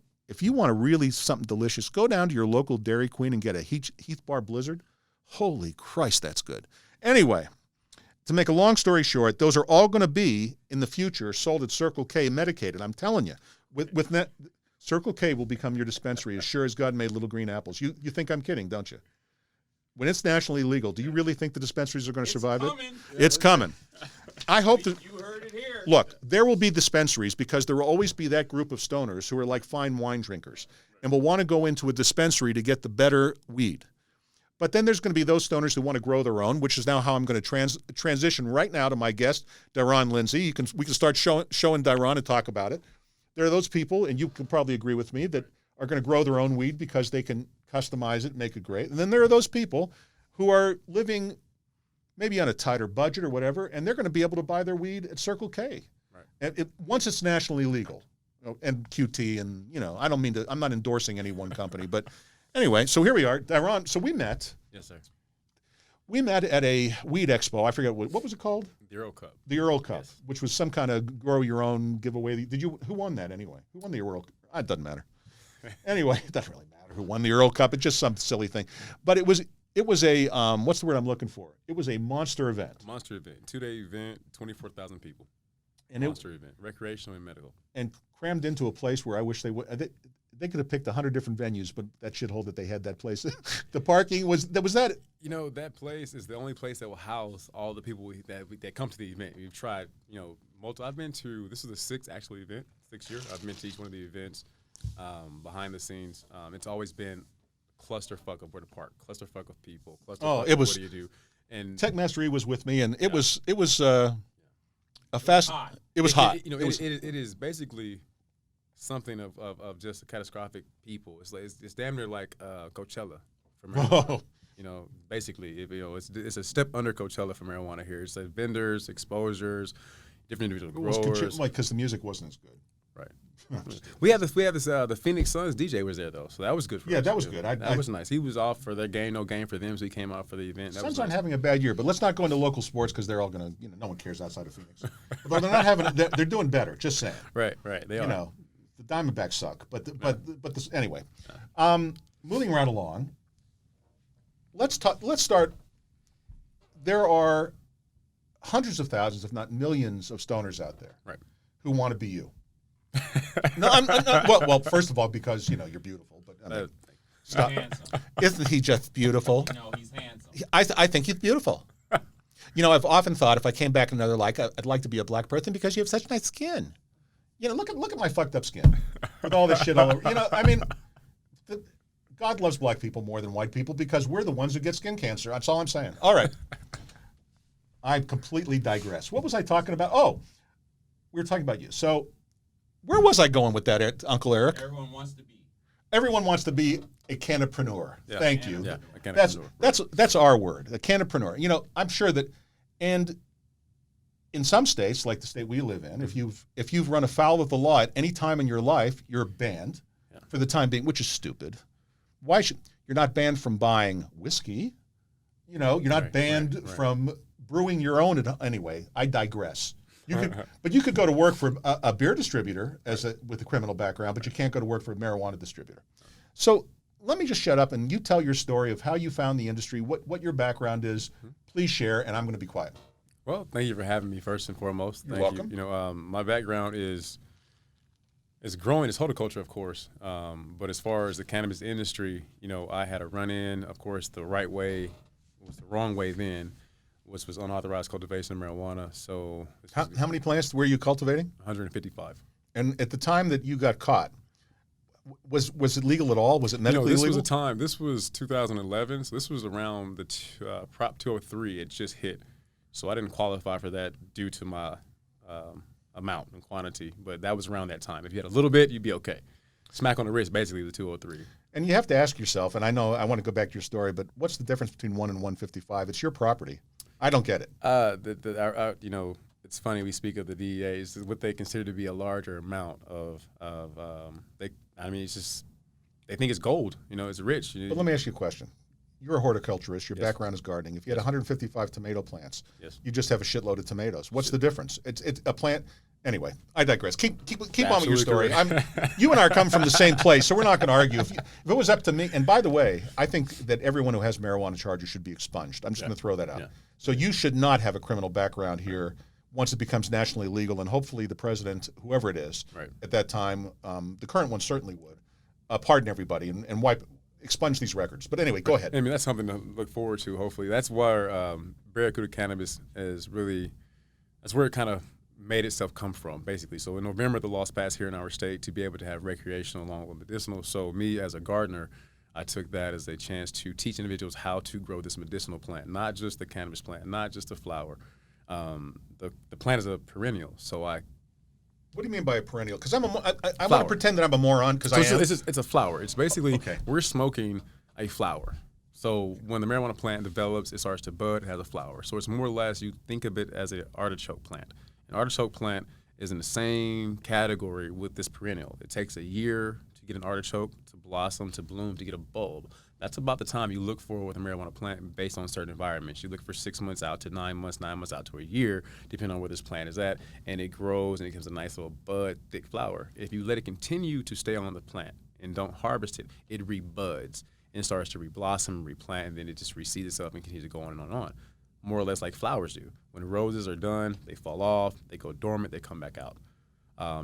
to really something delicious, go down to your local Dairy Queen and get a Heath bar Blizzard. Holy Christ, that's good. Anyway, to make a long story short, those are all going to be in the future sold at Circle K medicated. I'm telling you, with that, Circle K will become your dispensary as sure as God made little green apples. You think I'm kidding, don't you? When it's nationally legal, do you really think the dispensaries are going to survive it? It's coming. I hope that. You heard it here. Look, there will be dispensaries because there will always be that group of stoners who are like fine wine drinkers and will want to go into a dispensary to get the better weed. But then there's going to be those stoners who want to grow their own, which is now how I'm going to transition right now to my guest, Daron Lindsay. We can start showing Daron and talk about it. There are those people, and you can probably agree with me, that are going to grow their own weed because they can customize it and make it great. And then there are those people who are living maybe on a tighter budget or whatever, and they're going to be able to buy their weed at Circle K. Right. And once it's nationally legal, and QT, and I'm not endorsing any one company, but anyway, so here we are, Daron. So we met. Yes, sir. We met at a weed expo. I forget what was it called? The Earl Cup. The Earl Cup, yes. Which was some kind of grow your own giveaway. Who won that anyway? Who won the Earl? It doesn't matter. Anyway, it doesn't really matter who won the Earl Cup. It's just some silly thing. But it was a what's the word I'm looking for? It was a monster event. Monster event, 2-day event, 24,000 people. And monster event, recreational and medical. And crammed into a place where I wish they would. They could have picked 100 different venues, but that shithole that they had that place. The parking was that. That place is the only place that will house all the people that come to the event. We've tried, I've been to, this is the sixth event, 6th year. I've been to each one of the events behind the scenes. It's always been clusterfuck of where to park, clusterfuck of people, clusterfuck it was, what do you do? And Tech Mastery was with me, and it was a fast. It was hot. It is basically something of just a catastrophic people. It's damn near like Coachella for marijuana. Basically, it's a step under Coachella for marijuana here. It's like vendors, exposures, different individual growers. Because the music wasn't as good. Right. we have this. The Phoenix Suns DJ was there though, so that was good for us. Yeah, that was good. That was nice. He was off for their game, no game for them, so he came out for the event. Suns aren't having a bad year, but let's not go into local sports because they're all going to, no one cares outside of Phoenix. But they're not having. They're doing better. Just saying. Right. They are. The Diamondbacks suck, anyway. Moving right along. Let's start. There are hundreds of thousands, if not millions, of stoners out there, right, who want to be you. No, I'm not, well, first of all, because you're beautiful, but stop. Handsome. Isn't he just beautiful? No, he's handsome. I think he's beautiful. I've often thought if I came back another I'd like to be a black person because you have such nice skin. look at my fucked up skin with all this shit all over. I mean, God loves black people more than white people because we're the ones who get skin cancer. That's all I'm saying. All right. I completely digress. What was I talking about? Oh, we were talking about you. So where was I going with that, Uncle Eric? Everyone wants to be. Everyone wants to be a canopreneur. Yeah. Thank you. Yeah, a canopreneur. That's our word, a canopreneur. I'm sure that, and in some states, like the state we live in, if you've run afoul of the law at any time in your life, you're banned for the time being, which is stupid. You're not banned from buying whiskey? You're not banned from brewing your own. Anyway, I digress. But you could go to work for a beer distributor with a criminal background, but you can't go to work for a marijuana distributor. So let me just shut up and you tell your story of how you found the industry, what your background is. Please share, and I'm going to be quiet. Well, thank you for having me first and foremost. You're welcome. My background is growing. It's horticulture, of course. But as far as the cannabis industry, I had a run-in, of course, the right way was the wrong way then, which was unauthorized cultivation of marijuana. So how many plants were you cultivating? 155. And at the time that you got caught, was it legal at all? Was it medically this legal? Was a time. This was 2011. So this was around the Prop 203. It just hit. So I didn't qualify for that due to my amount and quantity. But that was around that time. If you had a little bit, you'd be okay. Smack on the wrist, basically the 203. And you have to ask yourself, and I know I want to go back to your story, but what's the difference between 1 and 155? It's your property. I don't get it. It's funny we speak of the DEAs. What they consider to be a larger amount it's just they think it's gold. It's rich. But let me ask you a question. You're a horticulturist. Your Yes. background is gardening. If you had 155 tomato plants, Yes. you just have a shitload of tomatoes. What's the difference? It's a plant. Anyway, I digress. Keep on with your Absolutely story. correct. You and I are coming from the same place, so we're not going to argue. If it was up to me, and by the way, I think that everyone who has marijuana charges should be expunged. I'm just going to throw that out. Yeah. So you should not have a criminal background here once it becomes nationally legal, and hopefully the president, whoever it is, at that time, the current one certainly would, pardon everybody and expunge these records. But anyway, go ahead. I mean, that's something to look forward to, hopefully. That's where Barracuda Cannabis that's where it kind of made itself come from, basically. So in November, the laws passed here in our state to be able to have recreational along with medicinal. So me, as a gardener, I took that as a chance to teach individuals how to grow this medicinal plant, not just the cannabis plant, not just the flower. The plant is a perennial, so What do you mean by a perennial? Because I want to pretend that I'm a moron because it's a flower. It's basically Okay. We're smoking a flower. So when the marijuana plant develops, it starts to bud, it has a flower. So it's more or less, you think of it as an artichoke plant. An artichoke plant is in the same category with this perennial. It takes a year to get an artichoke to blossom, to bloom, to get a bulb. That's about the time you look for with a marijuana plant based on certain environments. You look for 6 months out to 9 months, 9 months out to a year, depending on where this plant is at, and it grows and it becomes a nice little bud, thick flower. If you let it continue to stay on the plant and don't harvest it, it rebuds and starts to reblossom, replant, and then it just reseeds itself and continues to go on and on and on. More or less like flowers do. When roses are done, they fall off, they go dormant, they come back out.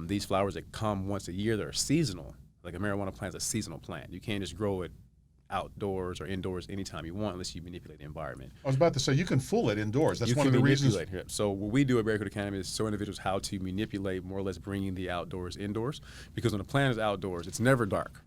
These flowers that come once a year, they're seasonal. Like a marijuana plant is a seasonal plant. You can't just grow it outdoors or indoors anytime you want unless you manipulate the environment. I was about to say, you can fool it indoors. That's one of the reasons. So what we do at Barracuda Cannabis is show individuals how to manipulate more or less bringing the outdoors indoors. Because when a plant is outdoors, it's never dark,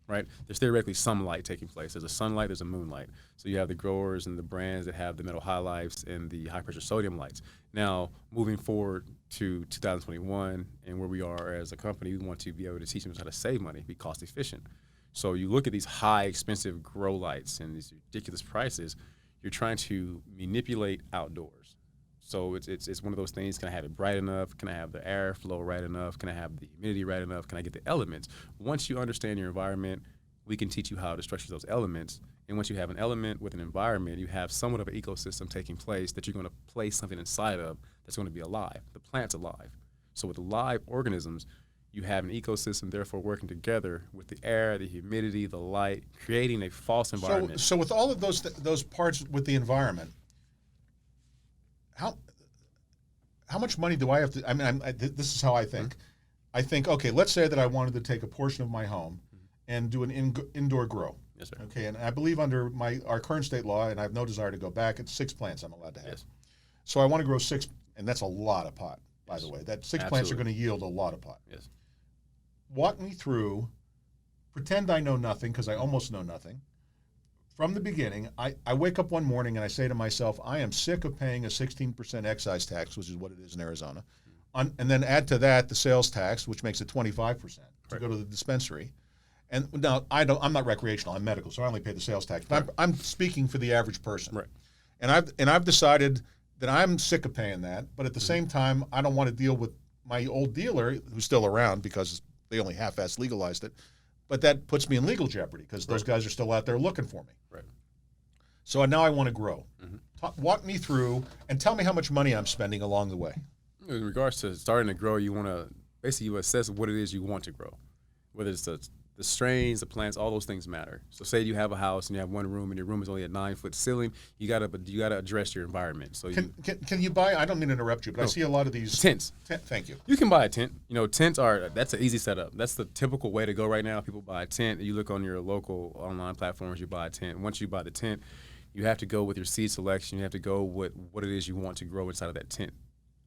right? There's theoretically some light taking place. There's a sunlight, there's a moonlight. So you have the growers and the brands that have the metal halides and the high-pressure sodium lights. Now, moving forward to 2021 and where we are as a company, we want to be able to teach them how to save money, be cost-efficient. So you look at these high, expensive grow lights and these ridiculous prices, you're trying to manipulate outdoors. So it's one of those things, can I have it bright enough? Can I have the airflow right enough? Can I have the humidity right enough? Can I get the elements? Once you understand your environment, we can teach you how to structure those elements. And once you have an element with an environment, you have somewhat of an ecosystem taking place that you're going to place something inside of that's going to be alive. The plant's alive. So with live organisms, you have an ecosystem, therefore working together with the air, the humidity, the light, creating a false environment. So with all of those parts with the environment, how much money do I have to? I mean, this is how I think. I think, okay, let's say that I wanted to take a portion of my home and do an indoor grow. Yes, sir. Okay, and I believe under our current state law, and I have no desire to go back, it's 6 plants I'm allowed to have. Yes. So I want to grow 6, and that's a lot of pot. by the way. That 6 plants are going to yield a lot of pot. Yes. Walk me through, pretend I know nothing, because I almost know nothing. From the beginning, I wake up one morning and I say to myself, I am sick of paying a 16% excise tax, which is what it is in Arizona. And then add to that the sales tax, which makes it 25% to go to the dispensary. And now I'm not recreational, I'm medical, so I only pay the sales tax. But I'm speaking for the average person. Right. And I've decided that I'm sick of paying that, but at the same time, I don't want to deal with my old dealer who's still around because they only half-ass legalized it. But that puts me in legal jeopardy because those guys are still out there looking for me. Right. So now I want to grow. Walk me through and tell me how much money I'm spending along the way. In regards to starting to grow, you want to basically you assess what it is you want to grow, whether it's the strains, the plants, all those things matter. So say you have a house and you have one room and your room is only a 9-foot ceiling, you gotta address your environment. So can you buy? I don't mean to interrupt you, but I see a lot of these tents. Thank you. You can buy a tent. You know, that's an easy setup. That's the typical way to go right now. People buy a tent. You look on your local online platforms, you buy a tent. Once you buy the tent, you have to go with your seed selection. You have to go with what it is you want to grow inside of that tent.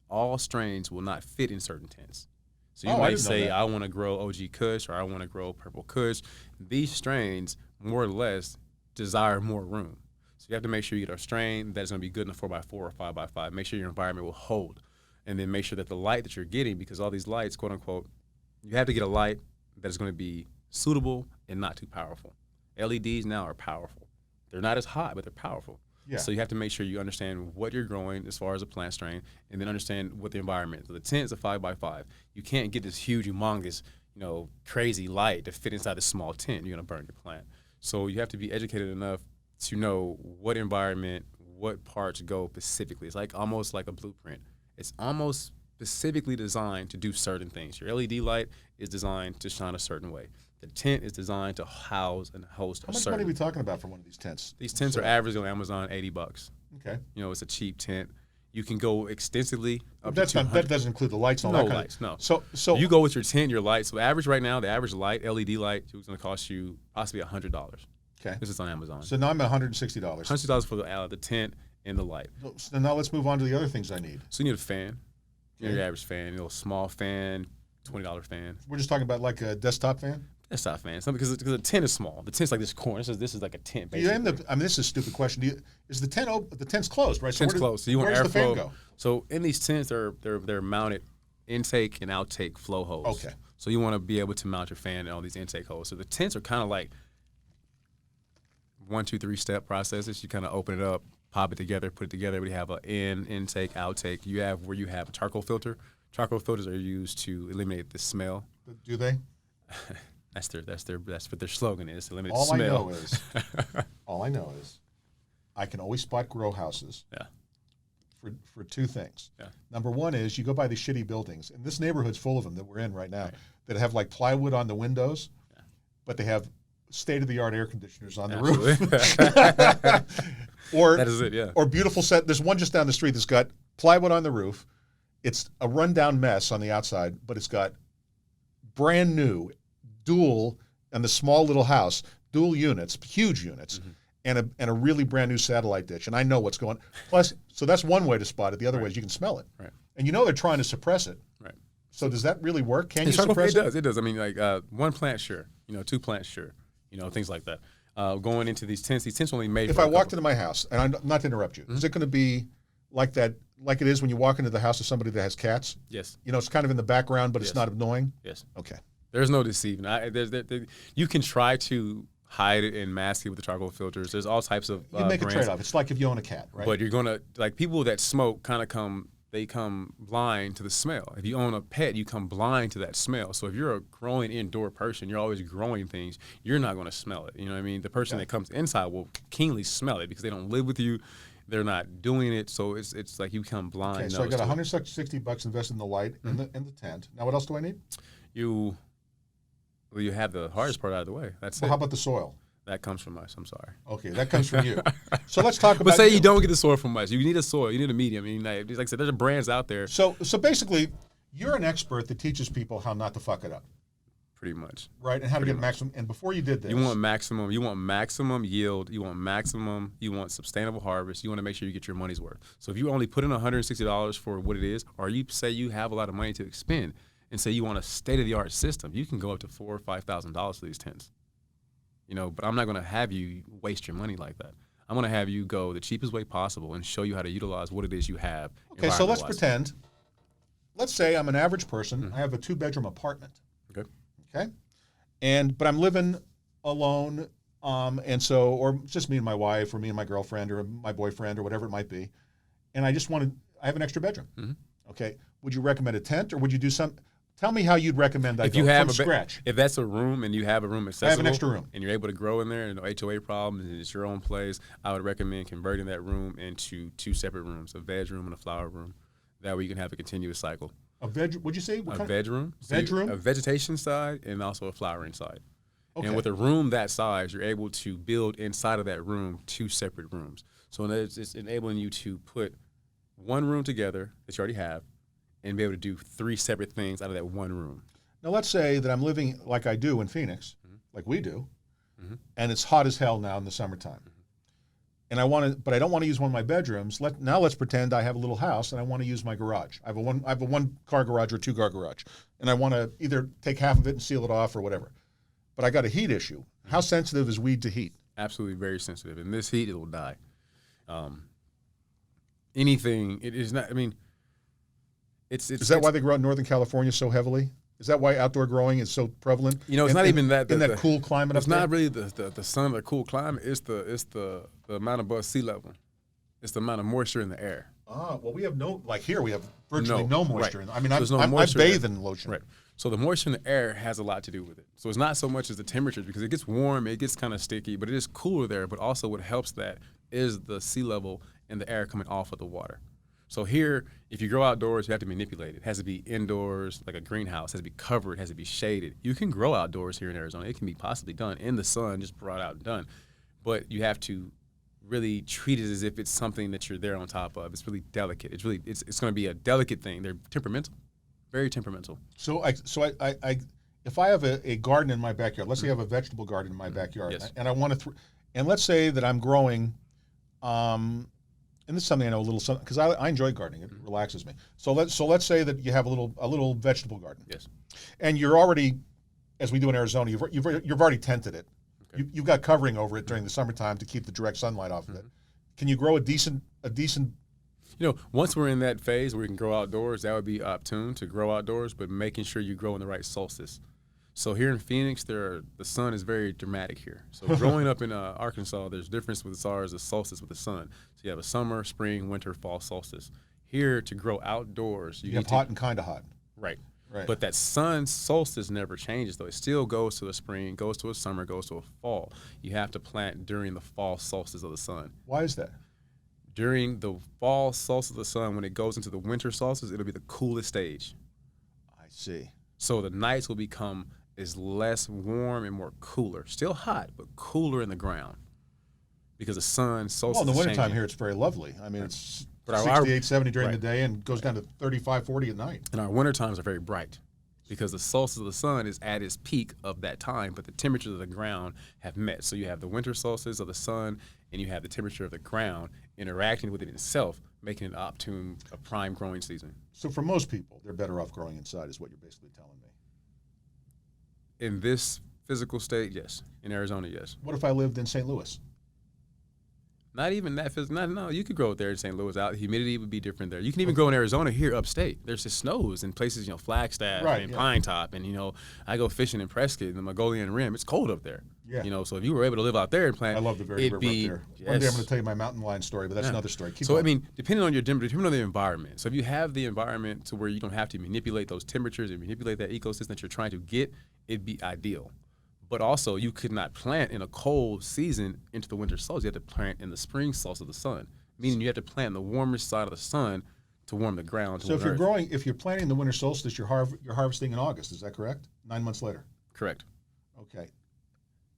All strains will not fit in certain tents. So you might say, I want to grow OG Kush or I want to grow Purple Kush. These strains, more or less, desire more room. So you have to make sure you get a strain that's going to be good in a 4x4 or 5x5. Make sure your environment will hold. And then make sure that the light that you're getting, because all these lights, quote unquote, you have to get a light that is going to be suitable and not too powerful. LEDs now are powerful. They're not as hot, but they're powerful. Yeah. So you have to make sure you understand what you're growing as far as a plant strain, and then understand what the environment is. So the tent is a 5x5. You can't get this huge, humongous, crazy light to fit inside this small tent. You're gonna burn your plant. So you have to be educated enough to know what environment, what parts go specifically. It's almost like a blueprint. It's almost specifically designed to do certain things. Your LED light is designed to shine a certain way. The tent is designed to house and host How much money are we talking about for one of these tents? These tents are average on Amazon, $80. Okay. It's a cheap tent. You can go extensively up that doesn't include the lights and all that kind lights, of no. So you go with your tent, your lights. So average right now, the average light, LED light, is going to cost you possibly $100. Okay. This is on Amazon. So now I'm at $160. $160 for the tent and the light. So now let's move on to the other things I need. So you need a fan. Okay. Your average fan, a small fan, $20 fan. We're just talking about like a desktop fan? Desktop fan. Because the tent is small. The tent's like this corner. This is like a tent, basically. This is a stupid question. Is the tent open? The tent's closed, right? Tent's closed. So you want airflow. Where does the fan go? So in these tents, they're mounted intake and outtake flow holes. Okay. So you want to be able to mount your fan in all these intake holes. So the tents are kind of like 1, 2, 3 step processes. You kind of open it up, pop it together, put it together. We have an intake, outtake. You have a charcoal filter. Charcoal filters are used to eliminate the smell. Do they? That's what their slogan is. Eliminate all the smell. All I know is, I can always spot grow houses. Yeah. For two things. Yeah. Number one is you go by these shitty buildings, and this neighborhood's full of them that we're in right now, that have like plywood on the windows, but they have state-of-the-art air conditioners on the roof. Or that is it, yeah. Or beautiful set. There's one just down the street that's got plywood on the roof. It's a rundown mess on the outside, but it's got brand new dual, and the small little house, dual units, huge units, and a really brand new satellite dish. And I know what's going on. Plus, so that's one way to spot it. The other way is you can smell it. Right. And they're trying to suppress it. Right. So does that really work? Can you suppress it? It does. I mean, like one plant, sure. 2 plants, sure. Things like that. Going into these tents only made. If I walked into my house, and I'm not to interrupt you, is it going to be like that, like it is when you walk into the house of somebody that has cats? Yes. It's kind of in the background, but it's not annoying? Yes. Okay. There's no deceiving. You can try to hide it and mask it with the charcoal filters. There's all types of you make brands. a trade-off. It's like if you own a cat, right? But you're gonna people that smoke come blind to the smell. If you own a pet, you come blind to that smell. So if you're a growing indoor person, you're always growing things, you're not going to smell it. You know what I mean? The person that comes inside will keenly smell it because they don't live with you. They're not doing it, so it's like you become blind. Okay, so I got $160 invested in the light in the tent. Now, what else do I need? You have the hardest part out of the way. That's it. How about the soil? That comes from us. I'm sorry. Okay, that comes from you. So let's talk about. But say you don't get the soil from us. You need a soil. You need a medium. I mean, like I said, there's brands out there. So basically, you're an expert that teaches people how not to fuck it up. pretty much. Right, and how to Pretty get much. maximum. And before you did this, You want maximum yield. You want sustainable harvest. You want to make sure you get your money's worth. So if you only put in $160 for what it is, or you say you have a lot of money to expend, and say you want a state-of-the-art system, you can go up to $4,000 or $5,000 for these tents. But I'm not going to have you waste your money like that. I'm going to have you go the cheapest way possible and show you how to utilize what it is you have. Okay, so let's pretend. Let's say I'm an average person. I have a 2-bedroom apartment. Okay, but I'm living alone, and so, or just me and my wife, or me and my girlfriend, or my boyfriend, or whatever it might be, and I have an extra bedroom. Okay, would you recommend a tent, or would you do some? Tell me how you'd recommend that. If you have from scratch, if that's a room and you have a room accessible, I have an extra room, and you're able to grow in there, and no HOA problems, and it's your own place, I would recommend converting that room into 2 separate rooms, a veg room and a flower room. That way you can have a continuous cycle. A veg? What'd you say? A veg room. Bedroom? A vegetation side and also a flowering side. Okay. And with a room that size, you're able to build inside of that room 2 separate rooms. So it's enabling you to put one room together that you already have and be able to do 3 separate things out of that one room. Now let's say that I'm living like I do in Phoenix, like we do, and it's hot as hell now in the summertime. And but I don't want to use one of my bedrooms. Let's pretend I have a little house and I want to use my garage. I have a 1-car garage or 2-car garage, and I want to either take half of it and seal it off or whatever. But I got a heat issue. How sensitive is weed to heat? Absolutely very sensitive. In this heat, it will die. Anything, it is not. I mean, it's. Is that why they grow out in Northern California so heavily? Is that why outdoor growing is so prevalent? It's not even that. In that cool climate up there? It's not really the sun or the cool climate. It's the amount above sea level. It's the amount of moisture in the air. Well, we have here we have virtually no moisture. Right. I mean, I bathe in lotion. Right. So the moisture in the air has a lot to do with it. So it's not so much as the temperatures, because it gets warm, it gets kind of sticky, but it is cooler there. But also what helps that is the sea level and the air coming off of the water. So here, if you grow outdoors, you have to manipulate it. It has to be indoors, like a greenhouse. It has to be covered. It has to be shaded. You can grow outdoors here in Arizona. It can be possibly done in the sun, just brought out and done. But you have to really treat it as if it's something that you're there on top of. It's really delicate. It's going to be a delicate thing. They're temperamental, very temperamental. So if I have a garden in my backyard, let's say I have a vegetable garden in my backyard, Yes. and I want to, and let's say that I'm growing, and this is something I know a little, because I enjoy gardening. It relaxes me. So let's say that you have a little vegetable garden. Yes. And you're already, as we do in Arizona, you've already tented it. Okay. You've got covering over it during the summertime to keep the direct sunlight off of it. Can you grow a decent? Once we're in that phase where we can grow outdoors, that would be opportune to grow outdoors, but making sure you grow in the right solstice. So here in Phoenix, the sun is very dramatic here. So growing up in Arkansas, there's difference with as far as the solstice with the sun. So you have a summer, spring, winter, fall solstice. Here, to grow outdoors, you have hot and kind of hot. Right. Right. But that sun solstice never changes, though. It still goes to a spring, goes to a summer, goes to a fall. You have to plant during the fall solstice of the sun. Why is that? During the fall solstice of the sun, when it goes into the winter solstice, it'll be the coolest stage. I see. So the nights will become less warm and more cooler. Still hot, but cooler in the ground. Because the sun solstice. Well, in the is wintertime changing. here, it's very lovely. I mean, it's But 68, 70 during the day and goes down to 35, 40 at night. And our winter times are very bright because the solstice of the sun is at its peak of that time, but the temperatures of the ground have met. So you have the winter solstice of the sun and you have the temperature of the ground interacting with it itself, making it opportune, a prime growing season. So for most people, they're better off growing inside is what you're basically telling me. In this physical state, yes. In Arizona, yes. What if I lived in St. Louis? Not even that physical. No, you could grow it there in St. Louis. Out humidity would be different there. You can even grow in Arizona here upstate. There's just snows in places, Flagstaff and Pine Top, and I go fishing in Prescott, in the Mongolian Rim. It's cold up there. Yeah. So if you were able to live out there and plant, I love the very river up there. Yes. One day I'm going to tell you my mountain lion story, but that's another story. Keep so going. I mean, depending on the environment. So if you have the environment to where you don't have to manipulate those temperatures and manipulate that ecosystem that you're trying to get, it'd be ideal. But also, you could not plant in a cold season into the winter solstice. You have to plant in the spring solstice of the sun, meaning you have to plant in the warmest side of the sun to warm the ground. So if you're planting the winter solstice, you're harvesting in August. Is that correct? 9 months later. Correct. Okay.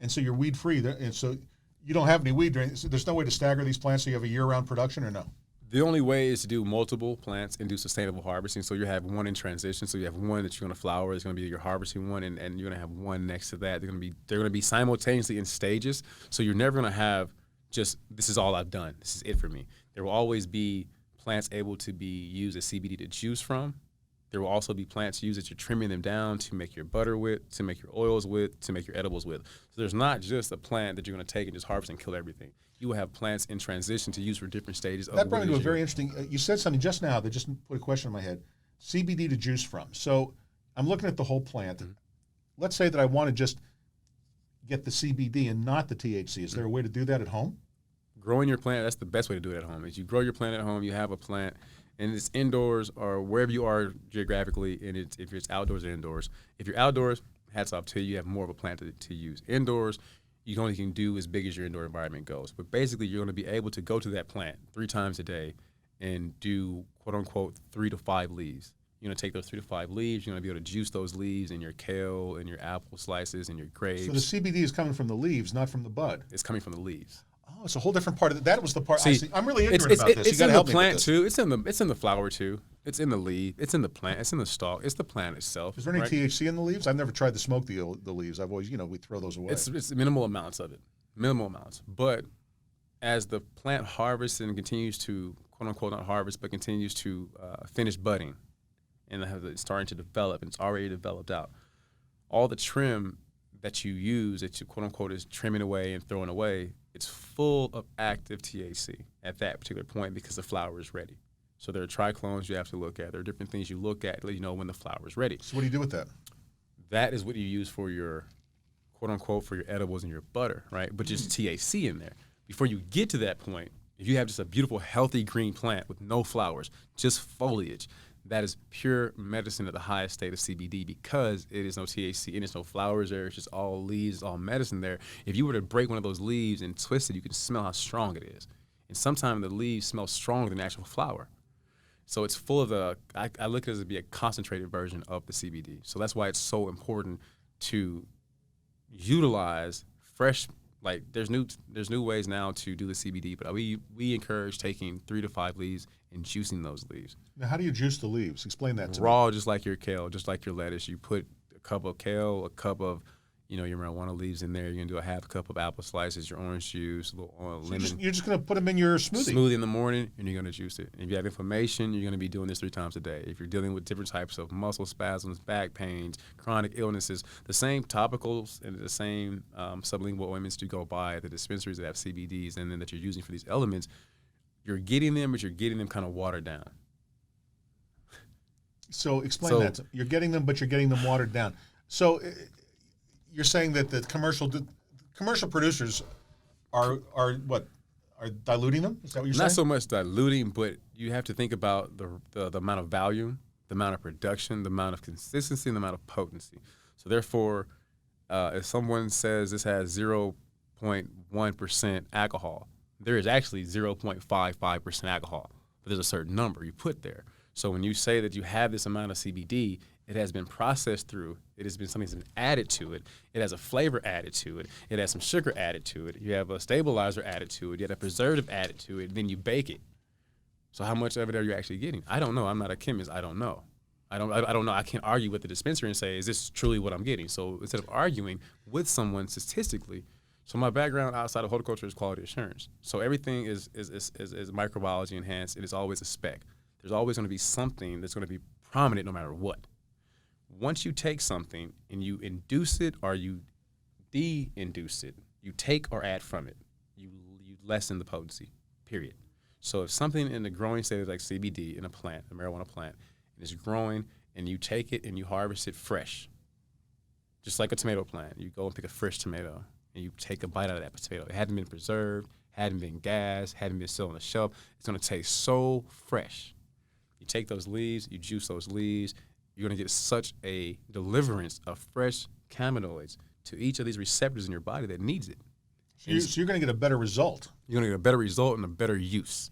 And so you're weed free, and so you don't have any weed during. So there's no way to stagger these plants so you have a year-round production, or no? The only way is to do multiple plants and do sustainable harvesting. So you have one in transition. So you have one that you're going to flower. It's going to be your harvesting one, and you're going to have one next to that. They're going to be simultaneously in stages. So you're never going to have just, this is all I've done. This is it for me. There will always be plants able to be used as CBD to juice from. There will also be plants used that you're trimming them down to make your butter with, to make your oils with, to make your edibles with. So there's not just a plant that you're going to take and just harvest and kill everything. You will have plants in transition to use for different stages. That brought me to a very interesting, you said something just now that just put a question in my head. CBD to juice from. So I'm looking at the whole plant. Mm-hmm. Let's say that I want to just get the CBD and not the THC. Is there a way to do that at home? Growing your plant, that's the best way to do it at home. Is you grow your plant at home, you have a plant, and it's indoors or wherever you are geographically, and if it's outdoors or indoors. If you're outdoors, hats off to you, you have more of a plant to use. Indoors, you only can do as big as your indoor environment goes. But basically, you're going to be able to go to that plant 3 times a day and do, quote unquote, 3 to 5 leaves. You're going to take those 3 to 5 leaves. You're going to be able to juice those leaves in your kale and your apple slices and your grapes. So the CBD is coming from the leaves, not from the bud. It's coming from the leaves. Oh, it's a whole different part of it. That was the part. See, I'm really ignorant about this. It's in the plant too. It's in the flower too. It's in the leaf. It's in the plant. It's in the stalk. It's the plant itself. Is there any THC in the leaves? I've never tried to smoke the leaves. I've always, we throw those away. It's minimal amounts of it. Minimal amounts. But as the plant harvests and continues to, quote unquote, not harvest, but continues to finish budding and it's starting to develop, and it's already developed out, all the trim that you use, that you, quote unquote, is trimming away and throwing away, it's full of active THC at that particular point because the flower is ready. So there are triclones you have to look at. There are different things you look at to let you know when the flower is ready. So what do you do with that? That is what you use for your, quote unquote, for your edibles and your butter, right? But just THC in there. Before you get to that point, if you have just a beautiful, healthy green plant with no flowers, just foliage, that is pure medicine at the highest state of CBD because it is no THC and it's no flowers there. It's just all leaves, all medicine there. If you were to break one of those leaves and twist it, you can smell how strong it is. And sometimes the leaves smell stronger than the actual flower. So it's full of I look at it as be a concentrated version of the CBD. So that's why it's so important to utilize fresh, like there's new ways now to do the CBD, but we encourage taking 3 to 5 leaves and juicing those leaves. Now, how do you juice the leaves? Explain that to me. Raw, just like your kale, just like your lettuce. You put a cup of kale, a cup of, your marijuana leaves in there. You're going to do a half cup of apple slices, your orange juice, a little lemon. You're just going to put them in your smoothie. Smoothie in the morning, and you're going to juice it. And if you have inflammation, you're going to be doing this 3 times a day. If you're dealing with different types of muscle spasms, back pains, chronic illnesses, the same topicals and the same sublingual ointments you go buy at the dispensaries that have CBDs and then that you're using for these elements, you're getting them, but you're getting them kind of watered down. So explain that. You're getting them, but you're getting them watered down. So you're saying that the commercial producers are diluting them? Is that what you're saying? Not so much diluting, but you have to think about the amount of volume, the amount of production, the amount of consistency, and the amount of potency. So therefore, if someone says this has 0.1% alcohol, there is actually 0.55% alcohol, but there's a certain number you put there. So when you say that you have this amount of CBD, it has been processed through. It has been something that's been added to it. It has a flavor added to it. It has some sugar added to it. You have a stabilizer added to it. You have a preservative added to it. Then you bake it. So how much of it are you actually getting? I don't know. I'm not a chemist. I don't know. I don't know. I can't argue with the dispensary and say, is this truly what I'm getting? So instead of arguing with someone statistically, so my background outside of horticulture is quality assurance. So everything is microbiology enhanced. It is always a spec. There's always going to be something that's going to be prominent no matter what. Once you take something and you induce it or you de-induce it, you take or add from it, you lessen the potency, period. So if something in the growing state is like CBD in a plant, a marijuana plant, and it's growing and you take it and you harvest it fresh, just like a tomato plant, you go and pick a fresh tomato and you take a bite out of that tomato. It hadn't been preserved, hadn't been gassed, hadn't been still on the shelf. It's going to taste so fresh. You take those leaves, you juice those leaves, you're going to get such a deliverance of fresh cannabinoids to each of these receptors in your body that needs it. So you're going to get a better result. You're going to get a better result and a better use.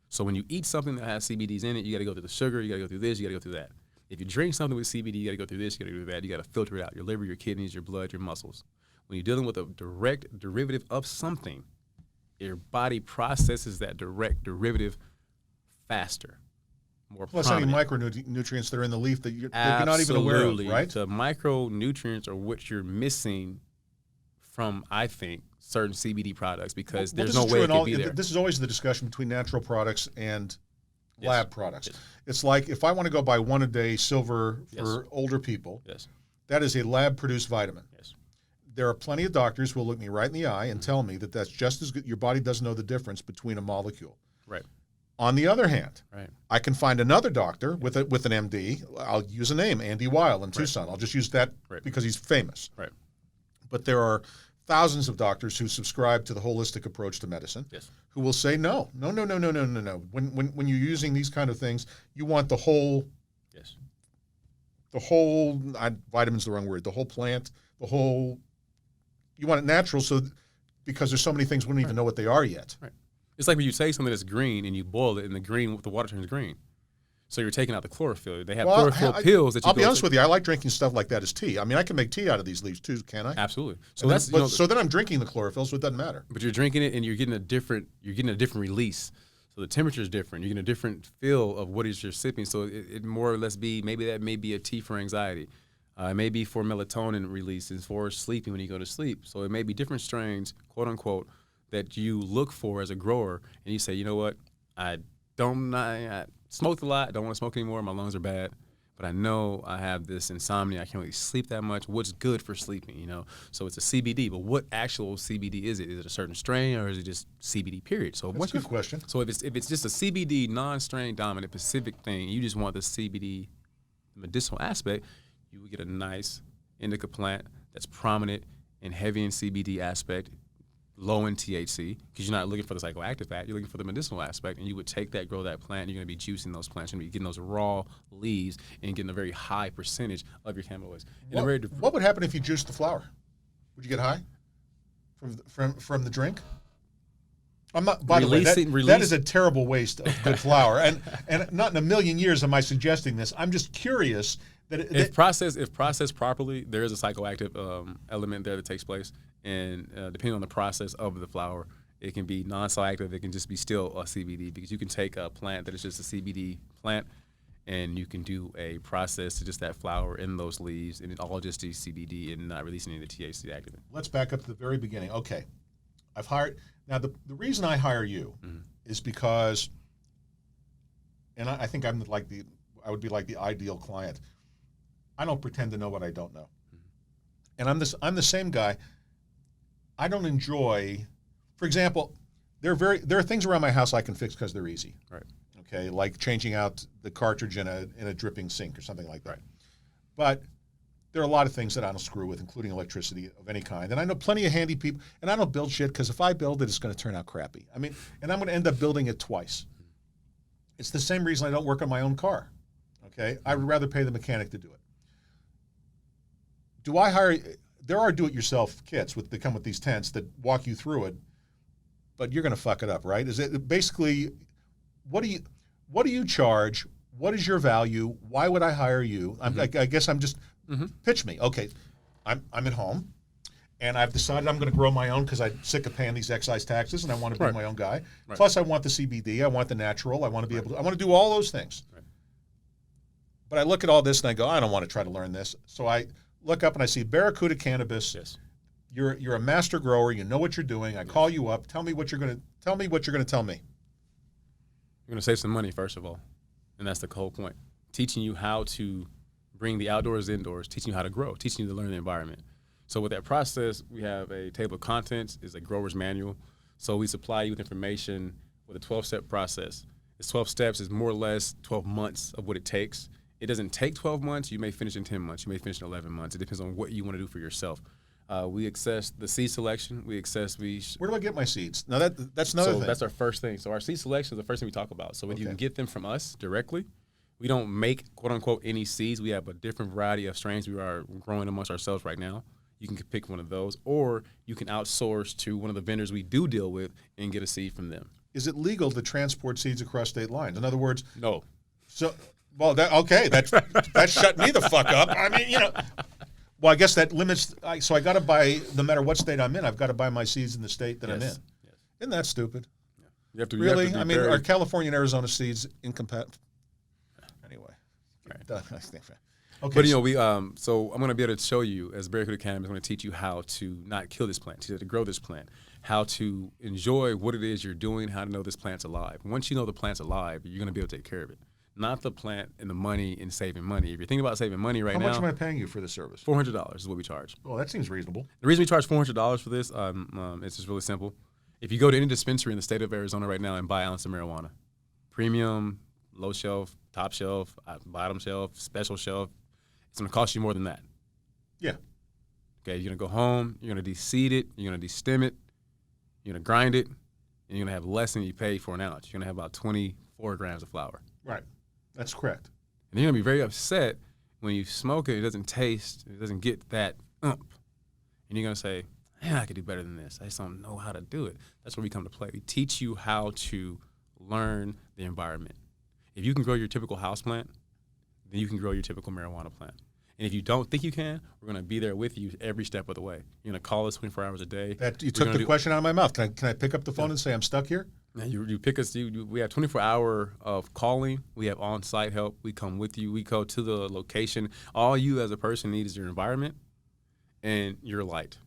So when you eat something that has CBDs in it, you got to go through the sugar, you got to go through this, you got to go through that. If you drink something with CBD, you got to go through this, you got to go through that. You got to filter it out, your liver, your kidneys, your blood, your muscles. When you're dealing with a direct derivative of something, your body processes that direct derivative faster, more Plus any prominent. micronutrients that are in the leaf that you're not even aware of, right? The micronutrients are what you're missing from, I think, certain CBD products because there's no way it could be there. This is always the discussion between natural products and lab products. Yes. It's like if I want to go buy 1 a day silver for older people, that is a lab-produced vitamin. Yes. There are plenty of doctors who will look me right in the eye and tell me that that's just as good. Your body doesn't know the difference between a molecule. Right. On the other hand, right. I can find another doctor with an MD. I'll use a name, Andy Weil in Tucson. I'll just use that because he's famous. Right. But there are thousands of doctors who subscribe to the holistic approach to medicine who will say, no. When you're using these kind of things, you want the whole, vitamin's the wrong word, the whole plant, you want it natural because there's so many things we don't even know what they are yet. Right. It's like when you say something that's green and you boil it and the water turns green. So you're taking out the chlorophyll. They have chlorophyll pills that you I'll be honest with you. I like drinking stuff like that as tea. I mean, I can make tea out of these leaves too, can I? Absolutely. So so then I'm drinking the chlorophyll, so it doesn't matter. But you're drinking it and you're getting a different release. So the temperature is different. You're getting a different feel of what is you're sipping. So it more or less maybe that may be a tea for anxiety. It may be for melatonin release and for sleeping when you go to sleep. So it may be different strains, quote unquote, that you look for as a grower, and you say, you know what, I smoked a lot, I don't want to smoke anymore, my lungs are bad, but I know I have this insomnia, I can't really sleep that much. What's good for sleeping, you know? So it's a CBD, but what actual CBD is it? Is it a certain strain or is it just CBD period? So that's a good question. So if it's just a CBD non-strain dominant Pacific thing, you just want the CBD medicinal aspect, you would get a nice indica plant that's prominent and heavy in CBD aspect, low in THC, because you're not looking for the psychoactive fat, you're looking for the medicinal aspect, and you would take that, grow that plant, and you're going to be juicing those plants, you're going to be getting those raw leaves and getting a very high percentage of your cannabinoids. What would happen if you juiced the flower? Would you get high from the drink? I'm not. By the way, that is a terrible waste of good flower, and not in a million years am I suggesting this. I'm just curious that if processed properly, there is a psychoactive element there that takes place. And depending on the process of the flower, it can be non-psychoactive. It can just be still a CBD because you can take a plant that is just a CBD plant and you can do a process to just that flower in those leaves and it all just do CBD and not releasing any of the THC active. Let's back up to the very beginning. Okay. Now the reason I hire you is because, and I think I would be like the ideal client. I don't pretend to know what I don't know. And I'm the same guy. I don't enjoy, for example, there are things around my house I can fix because they're easy. Right. Okay, like changing out the cartridge in a dripping sink or something like that. Right. But there are a lot of things that I don't screw with, including electricity of any kind. And I know plenty of handy people, and I don't build shit because if I build it, it's going to turn out crappy. I mean, and I'm going to end up building it twice. It's the same reason I don't work on my own car. Okay, I would rather pay the mechanic to do it. Do I hire? There are do-it-yourself kits that come with these tents that walk you through it, but you're going to fuck it up, right? Is it basically what do you charge? What is your value? Why would I hire you? I guess I'm just pitch me. Okay, I'm at home, and I've decided I'm going to grow my own because I'm sick of paying these excise taxes, and I want to be my own guy. Right. Plus, I want the CBD. I want the natural. I want to be able to. I want to do all those things. Right. But I look at all this and I go, I don't want to try to learn this. So I look up and I see Barracuda Cannabis. Yes. You're a master grower. You know what you're doing. I call you up. Tell me what you're going to tell me. You're going to save some money, first of all, and that's the whole point. Teaching you how to bring the outdoors indoors, teaching you how to grow, teaching you to learn the environment. So with that process, we have a table of contents, is a grower's manual. So we supply you with information with a 12-step process. It's 12 steps is more or less 12 months of what it takes. It doesn't take 12 months. You may finish in 10 months. You may finish in 11 months. It depends on what you want to do for yourself. We access the seed selection. Where do I get my seeds? Now that's another thing. So that's our first thing. So our seed selection is the first thing we talk about. So if you can get them from us directly, we don't make quote unquote any seeds. We have a different variety of strains we are growing amongst ourselves right now. You can pick one of those, or you can outsource to one of the vendors we do deal with and get a seed from them. Is it legal to transport seeds across state lines? In other words, no. So, well, that shut me the fuck up. I mean, well, I guess that limits. So I got to buy, no matter what state I'm in, I've got to buy my seeds in the state that I'm in. Yes. Isn't that stupid? Yeah. You have to really. be I mean, very, are California and Arizona seeds incompatible? Anyway, right. Okay. But we so I'm going to be able to show you as Barracuda Academy. I'm going to teach you how to not kill this plant, to grow this plant, how to enjoy what it is you're doing, how to know this plant's alive. Once you know the plant's alive, you're going to be able to take care of it. Not the plant and the money and saving money. If you're thinking about saving money right now, how much am I paying you for this service? $400 is what we charge. Well, that seems reasonable. The reason we charge $400 for this, it's just really simple. If you go to any dispensary in the state of Arizona right now and buy an ounce of marijuana, premium, low shelf, top shelf, bottom shelf, special shelf, it's going to cost you more than that. Yeah. Okay, you're going to go home, you're going to de-seed it, you're going to de-stem it, you're going to grind it, and you're going to have less than you pay for an ounce. You're going to have about 24 grams of flour. Right. That's correct. And you're going to be very upset when you smoke it, it doesn't taste, it doesn't get that And you're going to say, man, I could do better than this. I just don't know how to do it. That's where we come to play. We teach you how to learn the environment. If you can grow your typical house plant, then you can grow your typical marijuana plant. And if you don't think you can, we're going to be there with you every step of the way. You're going to call us 24 hours a day. You took the question out of my mouth. Can I pick up the phone and say I'm stuck here? You pick us. We have 24-hour of calling. We have on-site help. We come with you. We go to the location. All you as a person need is your environment and your light.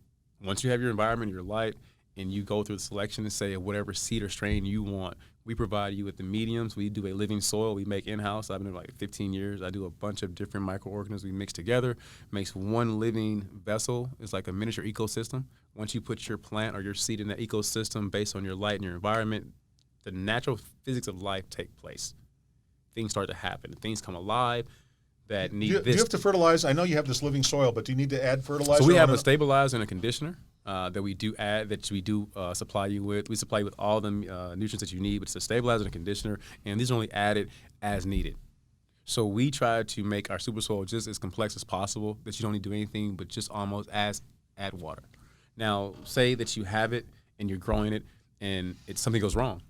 Once you have your environment, your light, and you go through the selection and say whatever seed or strain you want, we provide you with the mediums. We do a living soil. We make in-house. I've been there like 15 years. I do a bunch of different microorganisms we mix together. Makes one living vessel. It's like a miniature ecosystem. Once you put your plant or your seed in that ecosystem based on your light and your environment, the natural physics of life take place. Things start to happen. Things come alive that need this. Do you have to fertilize? I know you have this living soil, but do you need to add fertilizer? So we have a stabilizer and a conditioner. That we do add, that we do supply you with. We supply you with all the nutrients that you need, but it's a stabilizer and a conditioner, and these are only added as needed. So we try to make our super soil just as complex as possible, that you don't need to do anything but just almost add water. Now, say that you have it and you're growing it, and something goes wrong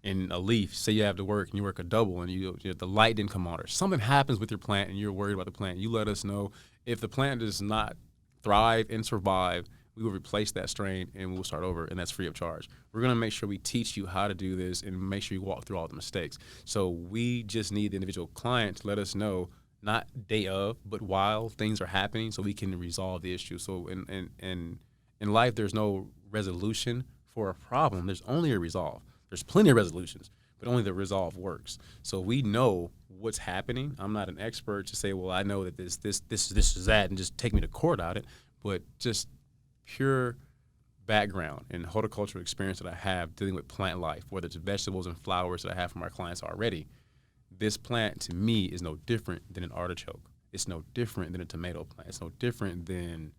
in a leaf. Say you have to work and you work a double, and the light didn't come on, or something happens with your plant, and you're worried about the plant. You let us know. If the plant does not thrive and survive, we will replace that strain and we'll start over, and that's free of charge. We're going to make sure we teach you how to do this and make sure you walk through all the mistakes. So we just need the individual client to let us know, not day of, but while things are happening, so we can resolve the issue. So in life, there's no resolution for a problem. There's only a resolve. There's plenty of resolutions, but only the resolve works. So we know what's happening. I'm not an expert to say, well, I know that this is that, and just take me to court on it, but just pure background and horticultural experience that I have dealing with plant life, whether it's vegetables and flowers that I have from our clients already, this plant to me is no different than an artichoke. It's no different than a tomato plant. It's no different than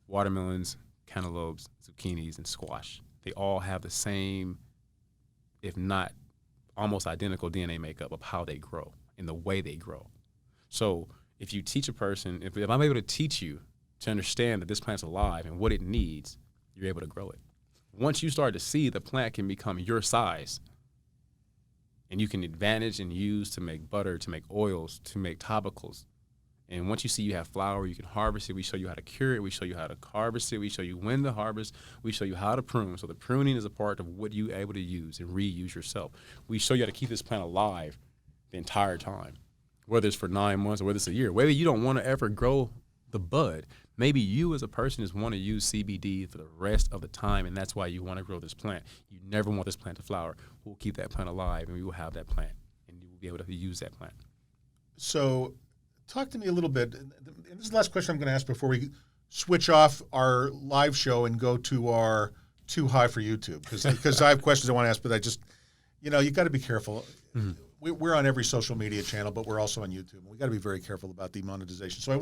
watermelons, cantaloupes, zucchinis, and squash. They all have the same, if not almost identical DNA makeup of how they grow and the way they grow. So if you teach a person, if I'm able to teach you to understand that this plant's alive and what it needs, you're able to grow it. Once you start to see the plant can become your size, and you can advantage and use to make butter, to make oils, to make topicals. And once you see you have flour, you can harvest it. We show you how to cure it. We show you how to harvest it. We show you when to harvest. We show you how to prune. So the pruning is a part of what you're able to use and reuse yourself. We show you how to keep this plant alive the entire time, whether it's for 9 months or whether it's a year. Whether you don't want to ever grow the bud, maybe you as a person just want to use CBD for the rest of the time, and that's why you want to grow this plant. You never want this plant to flower. We'll keep that plant alive, and we will have that plant, and you will be able to use that plant. So talk to me a little bit, and this is the last question I'm going to ask before we switch off our live show and go to our Too High for YouTube, because I have questions I want to ask, but I just, you got to be careful. Mm-hmm. We're on every social media channel, but we're also on YouTube. We got to be very careful about the monetization. So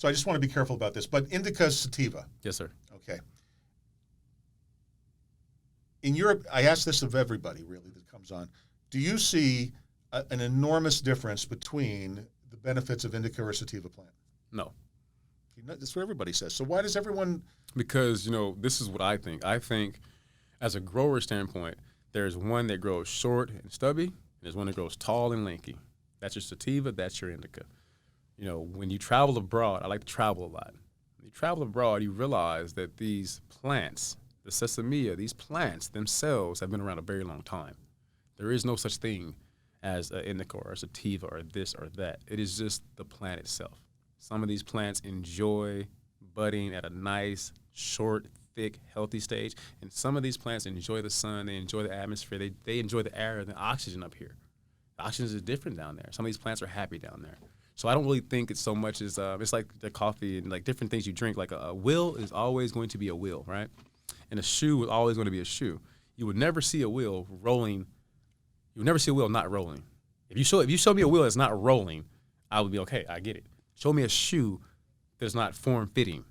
I just want to be careful about this. But indica sativa. Yes, sir. Okay. In Europe, I ask this of everybody really that comes on. Do you see an enormous difference between the benefits of indica or sativa plant? No. That's what everybody says. So why does everyone? Because this is what I think. I think, as a grower standpoint, there's one that grows short and stubby. There's one that grows tall and lanky. That's your sativa, that's your indica. When you travel abroad, I like to travel a lot. When you travel abroad, you realize that these plants, the sesamia, these plants themselves have been around a very long time. There is no such thing as an indica or a sativa or this or that. It is just the plant itself. Some of these plants enjoy budding at a nice, short, thick, healthy stage, and some of these plants enjoy the sun, they enjoy the atmosphere, they enjoy the air and the oxygen up here. The oxygen is different down there. Some of these plants are happy down there. So I don't really think it's so much as, it's like the coffee and like different things you drink. Like a will is always going to be a will, right? And a shoe is always going to be a shoe. You would never see a wheel rolling. You would never see a wheel not rolling. If you show me a wheel that's not rolling, I would be okay, I get it. Show me a shoe that's not form-fitting.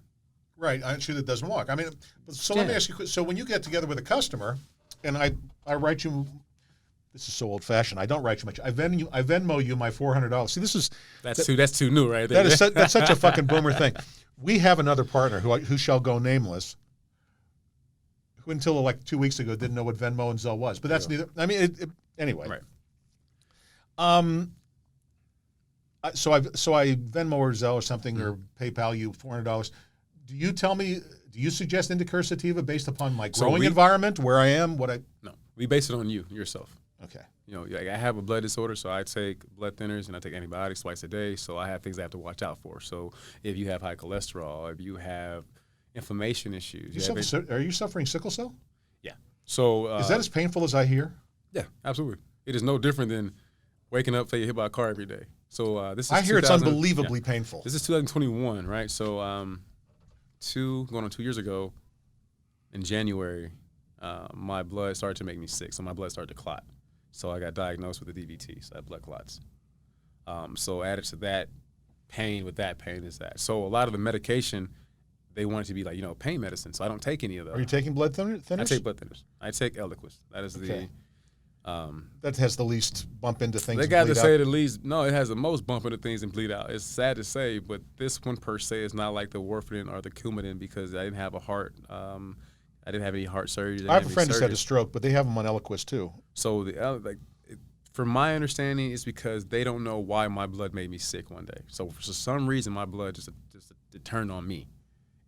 Right, a shoe that doesn't walk. I mean, so let me ask you, so when you get together with a customer, and I write you, this is so old-fashioned, I don't write you much, I Venmo you my $400. See, That's too new right there. That's such a fucking boomer thing. We have another partner who shall go nameless, who until like 2 weeks ago didn't know what Venmo and Zelle was. But that's neither, I mean, anyway. Right. So I Venmo or Zelle or something or PayPal you $400. Do you suggest indica or sativa based upon my growing environment, where I am, No, we base it on you, yourself. Okay. You know, I have a blood disorder, so I take blood thinners and I take antibiotics twice a day, so I have things I have to watch out for. So if you have high cholesterol, if you have inflammation issues. Are you suffering sickle cell? Yeah. So is that as painful as I hear? Yeah, absolutely. It is no different than waking up, say you're hit by a car every day. So this is I hear it's unbelievably painful. This is 2021, right? So going on 2 years ago, in January, my blood started to make me sick. So my blood started to clot. So I got diagnosed with a DVT, so I had blood clots. So added to that, pain is that. So a lot of the medication, they want it to be like, pain medicine. So I don't take any of those. Are you taking blood thinners? I take blood thinners. I take Eliquis. That is that has the least bump into things. They got to say the least. No, it has the most bump into things and bleed out. It's sad to say, but this one per se is not like the warfarin or the Coumadin because I didn't have a heart. I didn't have any heart surgery. I have a friend who's had a stroke, but they have them on Eliquis too. So from my understanding, it's because they don't know why my blood made me sick one day. So for some reason, my blood just turned on me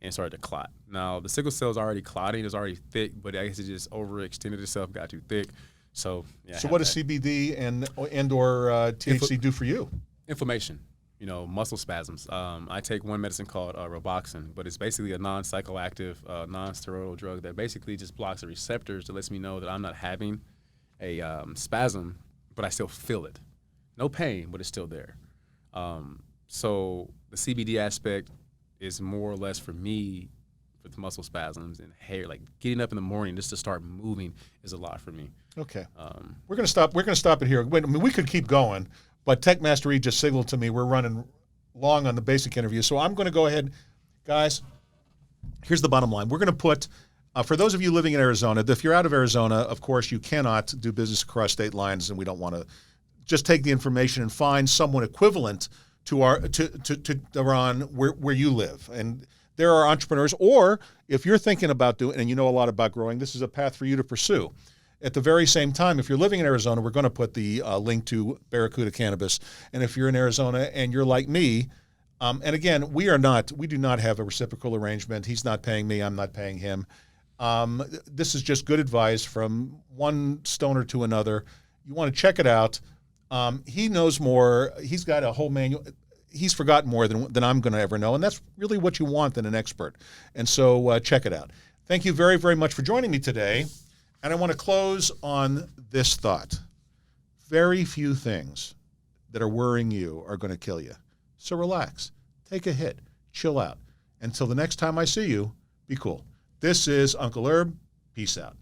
and started to clot. Now the sickle cell is already clotting, it's already thick, but I guess it just overextended itself, got too thick. So yeah. So what does CBD and or THC do for you? Inflammation, muscle spasms. I take one medicine called Roboxin, but it's basically a non-psychoactive, non-steroidal drug that basically just blocks the receptors that lets me know that I'm not having a spasm, but I still feel it. No pain, but it's still there. So the CBD aspect is more or less for me with muscle spasms and hair, like getting up in the morning just to start moving is a lot for me. Okay. We're gonna stop it here. Wait, I mean, we could keep going, but Tech Master E just signaled to me we're running long on the basic interview, so I'm going to go ahead, guys. Here's the bottom line. We're going to put, for those of you living in Arizona, if you're out of Arizona, of course, you cannot do business across state lines, and we don't want to just take the information and find someone equivalent to Ron where you live. And there are entrepreneurs, or if you're thinking about doing, and you know a lot about growing, this is a path for you to pursue. At the very same time, if you're living in Arizona, we're going to put the link to Barracuda Cannabis. And if you're in Arizona and you're like me, and again, we do not have a reciprocal arrangement. He's not paying me, I'm not paying him. This is just good advice from one stoner to another. You want to check it out. He knows more. He's got a whole manual. He's forgotten more than I'm going to ever know, and that's really what you want in an expert. And so check it out. Thank you very, very much for joining me today. And I want to close on this thought. Very few things that are worrying you are going to kill you. So relax, take a hit, chill out. Until the next time I see you, be cool. This is Uncle Herb. Peace out.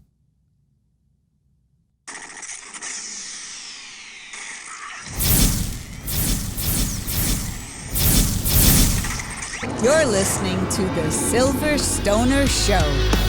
You're listening to The Silver Stoner Show.